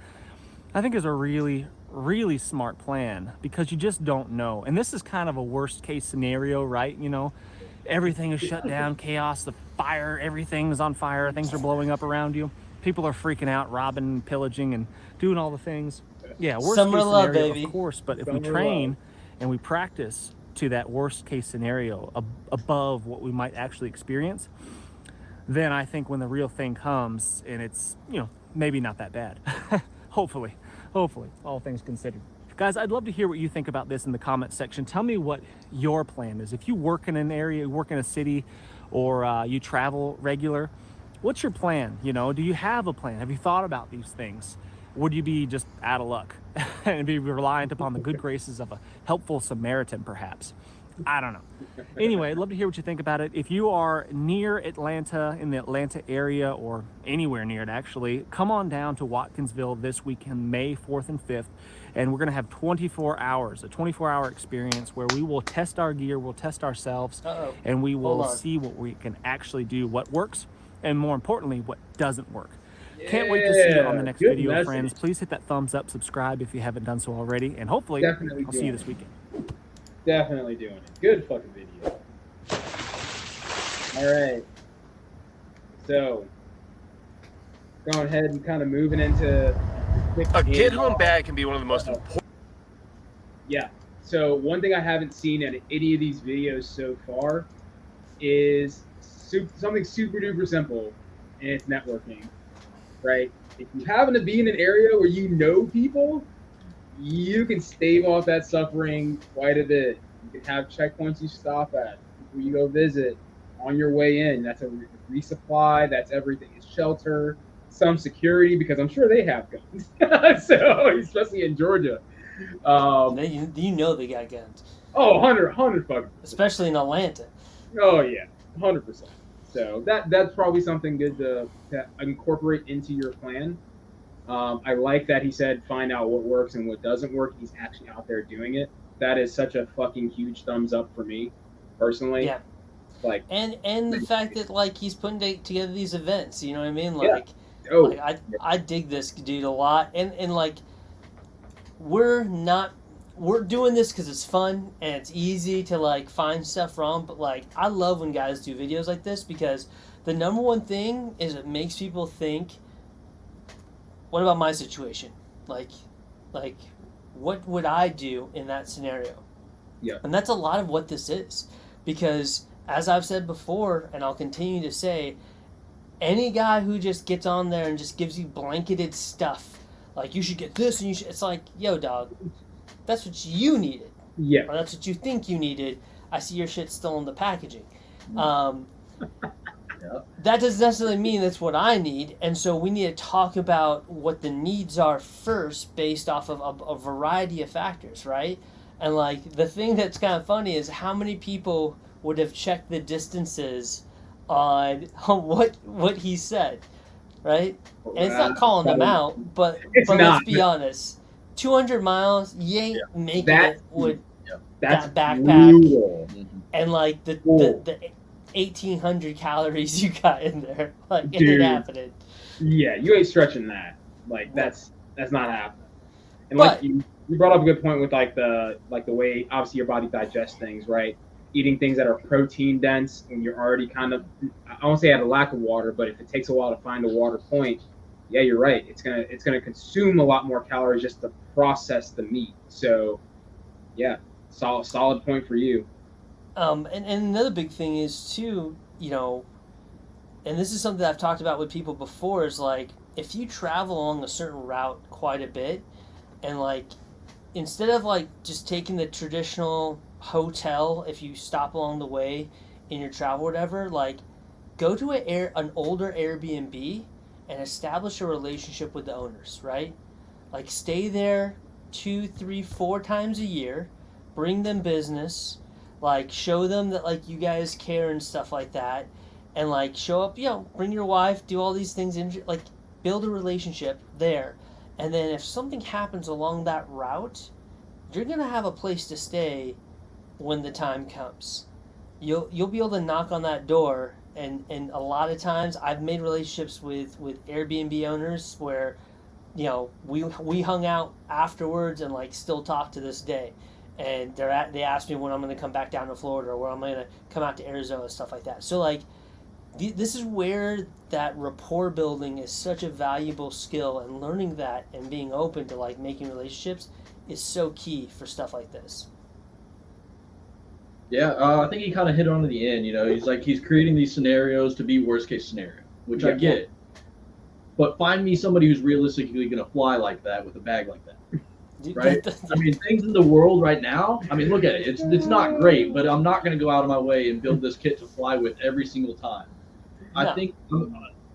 I think is a really, really smart plan, because you just don't know. And this is kind of a worst case scenario, right? Everything is shut down, chaos, the fire, everything is on fire, things are blowing up around you. People are freaking out, robbing, pillaging, and doing all the things. Yeah, worst Summer case love, scenario, baby. of course, but if we train and we practice to that worst case scenario above what we might actually experience, then I think when the real thing comes, and it's, maybe not that bad. Hopefully, all things considered. Guys, I'd love to hear what you think about this in the comments section. Tell me what your plan is. If you work in an area, you work in a city, or you travel regular, what's your plan? Do you have a plan? Have you thought about these things? Would you be just out of luck and be reliant upon the good graces of a helpful Samaritan, perhaps? I don't know. Anyway, I'd love to hear what you think about it. If you are near Atlanta, in the Atlanta area, or anywhere near it actually, come on down to Watkinsville this weekend, May 4th and 5th, and we're going to have 24 hours, a 24-hour experience where we will test our gear, we'll test ourselves, and we will see what we can actually do, what works, and more importantly, what doesn't work. Can't wait to see you on the next good video, message. friends. Please hit that thumbs up, subscribe if you haven't done so already, and hopefully Definitely I'll see you this weekend. Definitely doing it. Good fucking video. All right. So, going ahead and kind of moving into A get-home bag can be one of the most important. Yeah. So one thing I haven't seen in any of these videos so far is something super duper simple, and it's networking, right? If you happen to be in an area where you know people, you can stave off that suffering quite a bit. You can have checkpoints you stop at, people you go visit on your way in. That's a resupply. That's everything. It's shelter, some security, because I'm sure they have guns. So especially in Georgia. You know they got guns. Oh, 100 fucking. Especially in Atlanta. Oh yeah, 100%. So that's probably something good to incorporate into your plan. I like that he said find out what works and what doesn't work. He's actually out there doing it. That is such a fucking huge thumbs up for me, personally. Yeah. Like and the fact that like he's putting together these events, you know what I mean? Like, yeah. Oh, like I dig this dude a lot, and like we're doing this because it's fun and it's easy to like find stuff wrong, but like I love when guys do videos like this because the number one thing is it makes people think, what about my situation? Like what would I do in that scenario? Yeah. And that's a lot of what this is, because as I've said before, and I'll continue to say, any guy who just gets on there and just gives you blanketed stuff, like you should get this and you should, it's like, yo dog, that's what you needed. Yeah. Or that's what you think you needed. I see your shit still in the packaging. That doesn't necessarily mean that's what I need, and so we need to talk about what the needs are first based off of a variety of factors, right? And like the thing that's kind of funny is how many people would have checked the distances on what he said, right? And it's not calling them out, but let's be honest. 200 miles, you ain't making it with that backpack brutal. and like the 1,800 calories you got in there. Like, it ain't happening. Yeah, you ain't stretching that. Like, that's not happening. And like you brought up a good point with like the way obviously your body digests things, right? Eating things that are protein dense when you're already kind of, I won't say at a lack of water, but if it takes a while to find a water point, yeah, you're right. It's gonna consume a lot more calories just to process the meat. So, yeah, solid point for you. And another big thing is too, you know, and this is something I've talked about with people before, is like if you travel along a certain route quite a bit, and like instead of like just taking the traditional hotel, if you stop along the way in your travel or whatever, like go to an older Airbnb and establish a relationship with the owners, right? Like stay there 2, 3, 4 times a year, bring them business, like show them that like you guys care and stuff like that, and like show up, you know, bring your wife, do all these things, like build a relationship there. And then if something happens along that route, you're gonna have a place to stay when the time comes. You'll be able to knock on that door, and a lot of times I've made relationships with Airbnb owners where, you know, we hung out afterwards and like still talk to this day, and they ask me when I'm gonna come back down to Florida or when I'm gonna come out to Arizona, stuff like that. So like this is where that rapport building is such a valuable skill, and learning that and being open to like making relationships is so key for stuff like this. Yeah, I think he kind of hit on at the end. You know, he's creating these scenarios to be worst case scenario, which I get. But find me somebody who's realistically going to fly like that with a bag like that, right? I mean, things in the world right now. I mean, look at it. It's not great, but I'm not going to go out of my way and build this kit to fly with every single time. I think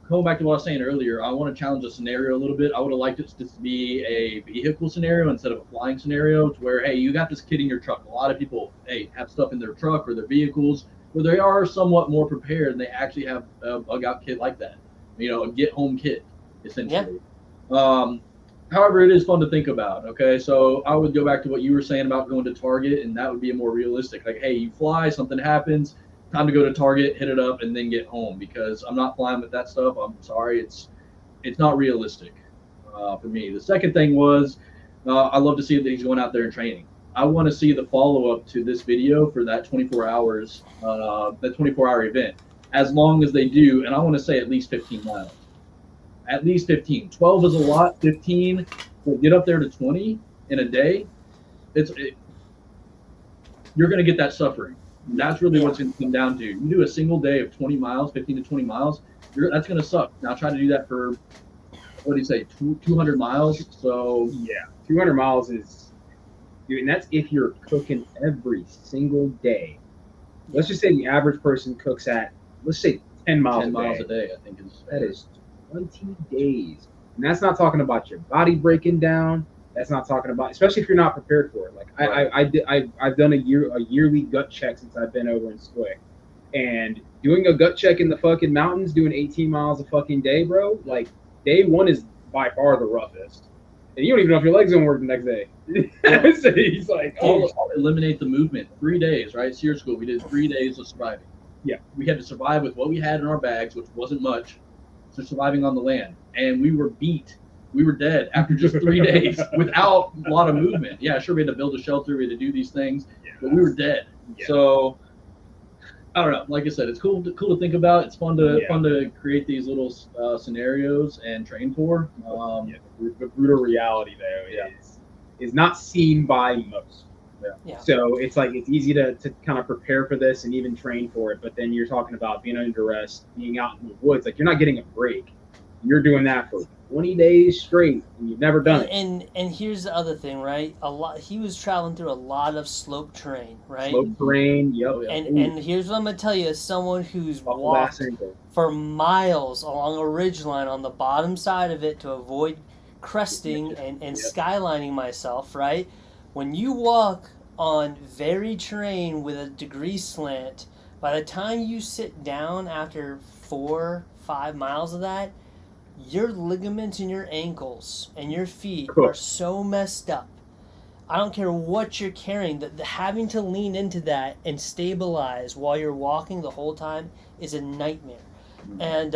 going back to what I was saying earlier, I want to challenge the scenario a little bit. I would have liked it to be a vehicle scenario instead of a flying scenario, to where, hey, you got this kit in your truck. A lot of people, hey, have stuff in their truck or their vehicles where they are somewhat more prepared, and they actually have a bug out kit like that. You know, a get home kit, essentially. Yeah. However, it is fun to think about. Okay, so I would go back to what you were saying about going to Target, and that would be a more realistic. Like, hey, you fly, something happens, time to go to Target, hit it up, and then get home, because I'm not flying with that stuff. I'm sorry, it's not realistic for me. The second thing was I love to see that he's going out there and training. I want to see the follow-up to this video for that 24 hours, that 24-hour event, as long as they do, and I want to say at least 15 miles. At least 15. 12 is a lot. 15, but get up there to 20 in a day, you're going to get that suffering. That's really what's going to come down to. You do a single day of 20 miles, 15 to 20 miles, that's going to suck. Now try to do that for, what do you say, 200 miles? So yeah, 200 miles is, dude, and that's if you're cooking every single day. Let's just say the average person cooks at, let's say 10 miles, 10 miles a day, I think that is 20 days. And that's not talking about your body breaking down. That's not talking about, especially if you're not prepared for it. Like right. I've done a yearly gut check since I've been over in Squick, and doing a gut check in the fucking mountains, doing 18 miles a fucking day, bro. Like day one is by far the roughest, and you don't even know if your legs gonna work the next day. So he's like, I'll eliminate the movement. 3 days, right? SEER school, we did 3 days of surviving. Yeah, we had to survive with what we had in our bags, which wasn't much. So surviving on the land, and we were beat. We were dead after just 3 days without a lot of movement. Yeah, sure, we had to build a shelter, we had to do these things, but we were dead. Yeah. So I don't know. Like I said, it's cool to think about. It's fun to create these little scenarios and train for. The brutal reality though is not seen by most. Yeah. So it's like it's easy to kind of prepare for this and even train for it, but then you're talking about being under duress, being out in the woods. Like you're not getting a break. You're doing that for 20 days straight, and you've never done it. And here's the other thing, right? He was traveling through a lot of slope terrain, right? Slope terrain, yep. And here's what I'm gonna tell you: as someone who's walked for miles along a ridgeline on the bottom side of it to avoid cresting and skylining myself, right? When you walk on varied terrain with a degree slant, by the time you sit down after 4-5 miles of that, your ligaments in your ankles and your feet are so messed up. I don't care what you're carrying, the having to lean into that and stabilize while you're walking the whole time is a nightmare. And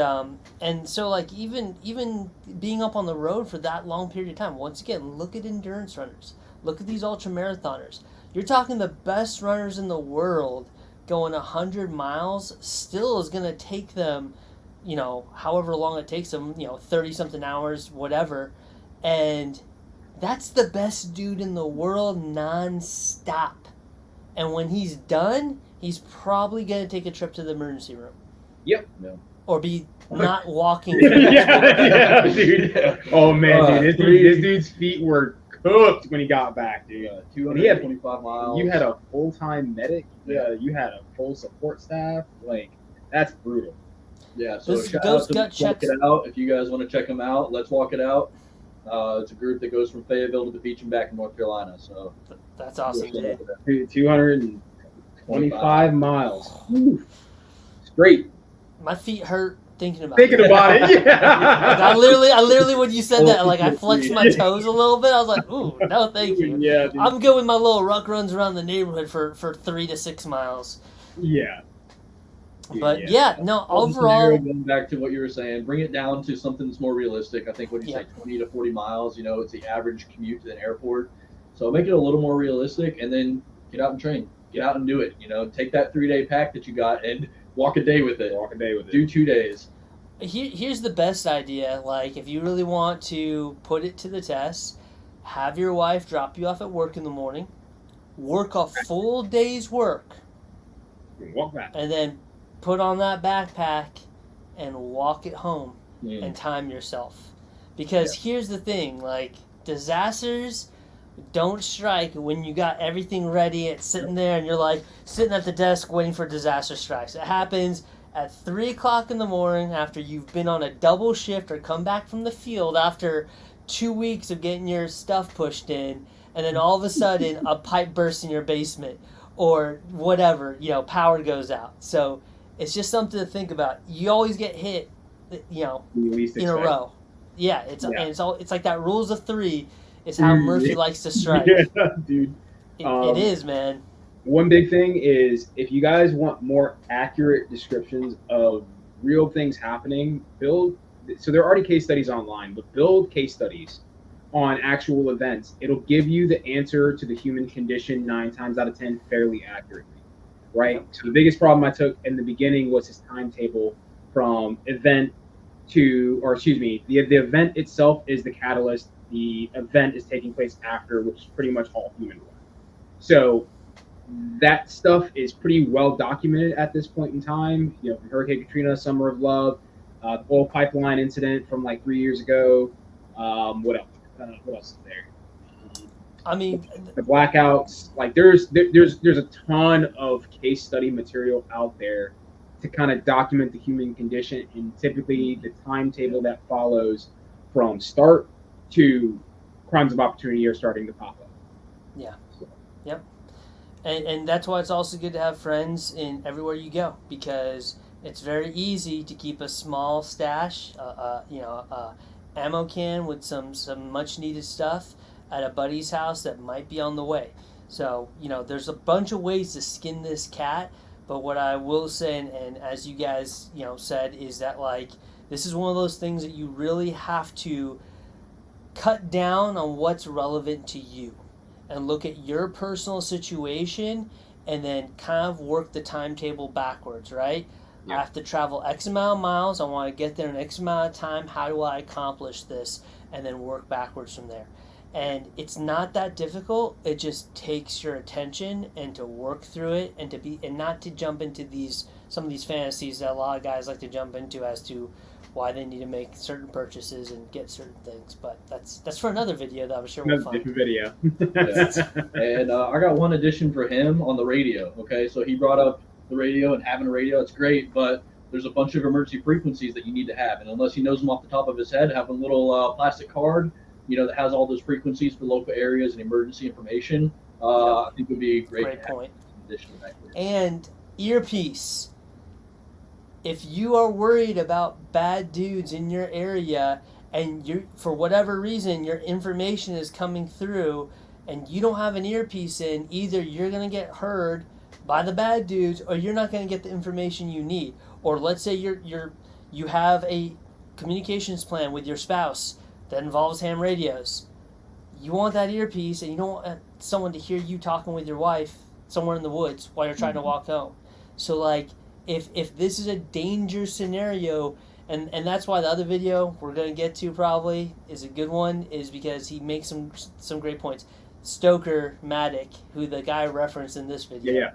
so like even being up on the road for that long period of time, once again, look at endurance runners. Look at these ultra marathoners. You're talking the best runners in the world going 100 miles still is going to take them, you know, however long it takes them, 30-something hours, whatever. And that's the best dude in the world non-stop. And when he's done, he's probably going to take a trip to the emergency room. Yep. No. Or be not walking. yeah, dude. Oh, man, dude. This dude's feet were cooked when he got back, dude. 225 miles. You had a full-time medic. Yeah. You had a full support staff. Like, that's brutal. Yeah, so those gut checks. Walk It Out. If you guys want to check them out, let's Walk It Out. It's a group that goes from Fayetteville to the beach and back in North Carolina. So that's awesome. 225 miles. Oof. It's great. My feet hurt thinking about it. Yeah. Like I literally when you said that, like I flexed my toes a little bit. I was like, ooh, no, thank you. Yeah, dude. I'm good with my little ruck runs around the neighborhood for 3 to 6 miles. Yeah. But overall, going back to what you were saying, bring it down to something that's more realistic. I think what you say, 20 to 40 miles. It's the average commute to an airport. So make it a little more realistic, and then get out and train. Get out and do it. Take that 3-day pack that you got and walk a day with it. Do 2 days. Here's the best idea. Like, if you really want to put it to the test, have your wife drop you off at work in the morning, work a full day's work, walk back, and then put on that backpack and walk it home and time yourself. Because here's the thing, like, disasters don't strike when you got everything ready, it's sitting there and you're like sitting at the desk waiting for disaster strikes. It happens at 3 o'clock in the morning after you've been on a double shift or come back from the field after 2 weeks of getting your stuff pushed in, and then all of a sudden a pipe bursts in your basement or whatever, power goes out. So it's just something to think about. You always get hit, in a row. Yeah, it's like that rules of 3 is how Murphy likes to strike. Yeah, dude. It is, man. One big thing is if you guys want more accurate descriptions of real things happening, build so there are already case studies online, but build case studies on actual events. It'll give you the answer to the human condition 9 times out of 10 fairly accurately, right? So the biggest problem I took in the beginning was his timetable from event to, or excuse me, the event itself is the catalyst. The event is taking place after, which is pretty much all human work. So that stuff is pretty well documented at this point in time. You know, from Hurricane Katrina, Summer of Love, the oil pipeline incident from like 3 years ago. What else? What else is there? I mean, the blackouts. Like there's a ton of case study material out there to kind of document the human condition, and typically the timetable that follows from start to crimes of opportunity are starting to pop up. Yeah. Yep. And that's why it's also good to have friends in everywhere you go, because it's very easy to keep a small stash, ammo can with some much needed stuff at a buddy's house that might be on the way. So, you know, there's a bunch of ways to skin this cat, but what I will say, and as you guys, you know, said, is that like this is one of those things that you really have to cut down on what's relevant to you and look at your personal situation and then kind of work the timetable backwards, right? Yeah. I have to travel X amount of miles. I want to get there in X amount of time. How do I accomplish this? And then work backwards from there. And it's not that difficult. It just takes your attention and to work through it and not to jump into some of these fantasies that a lot of guys like to jump into as to why they need to make certain purchases and get certain things. But that's for another video that I'm sure we'll find. Different video. And I got one addition for him on the radio. Okay, so he brought up the radio and having a radio. It's great, but there's a bunch of emergency frequencies that you need to have, and unless he knows them off the top of his head, have a little plastic card, you know, that has all those frequencies for local areas and emergency information. I think would be great. Great point. Addition to that. And earpiece. If you are worried about bad dudes in your area and you, for whatever reason, your information is coming through and you don't have an earpiece in, either you're going to get heard by the bad dudes or you're not going to get the information you need. Or let's say you have a communications plan with your spouse that involves ham radios. You want that earpiece and you don't want someone to hear you talking with your wife somewhere in the woods while you're trying to walk home. So like, if this is a danger scenario, and that's why the other video we're going to get to probably is a good one, is because he makes some great points. Stoker Maddock, who the guy referenced in this video.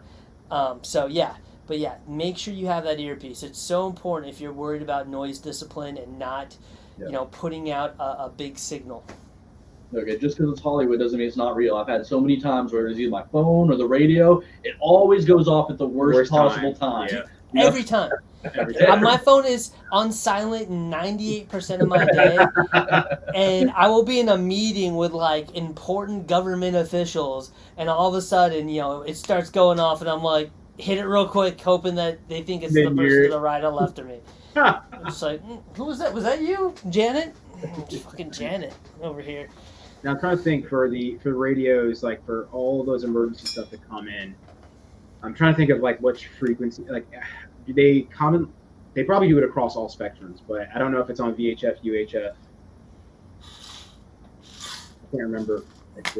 But make sure you have that earpiece. It's so important if you're worried about noise discipline and not, putting out a big signal. Okay, just because it's Hollywood doesn't mean it's not real. I've had so many times where it's either my phone or the radio. It always goes off at the worst possible time. Yeah. Every time. My phone is on silent 98% of my day, and I will be in a meeting with like important government officials, and all of a sudden, it starts going off, and I'm like, hit it real quick, hoping that they think it's the person to the right or left of me. I'm just like, who was that? Was that you, Janet? Fucking Janet over here. Now I'm trying to think for the radios, like for all those emergency stuff that come in. I'm trying to think of like which frequency, like do they probably do it across all spectrums, but I don't know if it's on VHF, UHF. I can't remember.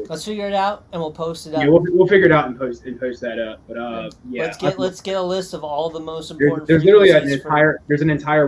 Let's figure it out and we'll post it up. Yeah, we'll figure it out and post that up. But let's get a list of all the most important. There's literally an entire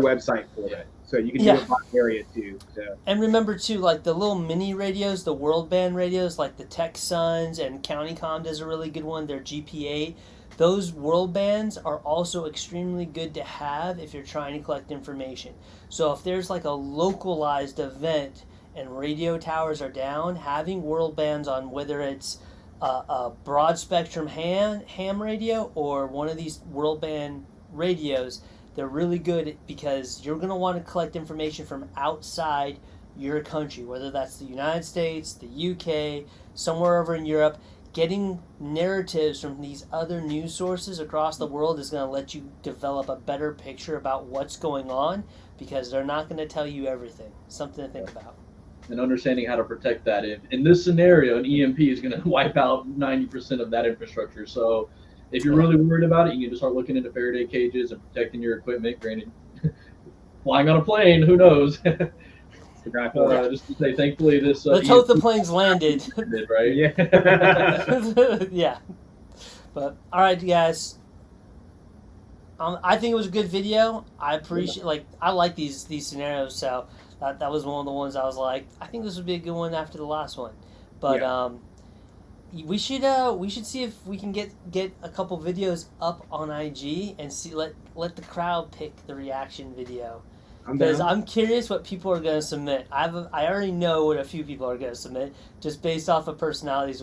website for it, so you can do it by area too. So. And remember too, like the little mini radios, the world band radios, like the Tech Suns and CountyCom does a really good one. They're GP8. Those world bands are also extremely good to have if you're trying to collect information. So if there's like a localized event and radio towers are down, having world bands on, whether it's a broad spectrum ham radio or one of these world band radios, they're really good because you're going to want to collect information from outside your country, whether that's the United States, the UK, somewhere over in Europe. Getting narratives from these other news sources across the world is going to let you develop a better picture about what's going on, because they're not going to tell you everything. Something to think about. And understanding how to protect that. In this scenario, an EMP is going to wipe out 90% of that infrastructure. So if you're really worried about it, you need to start looking into Faraday cages and protecting your equipment. Granted, flying on a plane. Who knows? The guy for it. Just to say, thankfully, this. Let's hope the planes landed. Did, right? Yeah. Yeah. But all right, guys. I think it was a good video. I appreciate I like these scenarios. So that was one of the ones I was like, I think this would be a good one after the last one. But we should see if we can get a couple videos up on IG and see let the crowd pick the reaction video. Because I'm curious what people are going to submit. I already know what a few people are going to submit just based off of personalities.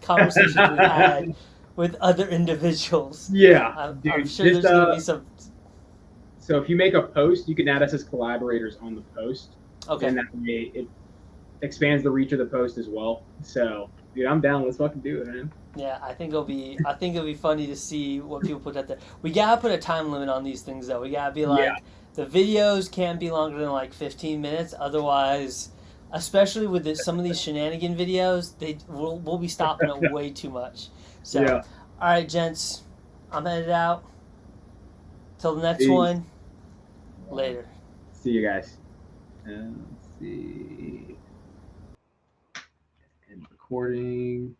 Conversations we've had with other individuals. Yeah, I'm sure there's going to be some. So if you make a post, you can add us as collaborators on the post. Okay. And that way it expands the reach of the post as well. So, dude, I'm down. Let's fucking do it, man. Yeah, I think it'll be funny to see what people put out there. We gotta put a time limit on these things though. We gotta be like, the videos can't be longer than like 15 minutes. Otherwise, especially with some of these shenanigan videos, we'll be stopping it way too much. So, all right, gents, I'm headed out. Till the next one. Later. See you guys. Let's see. End recording.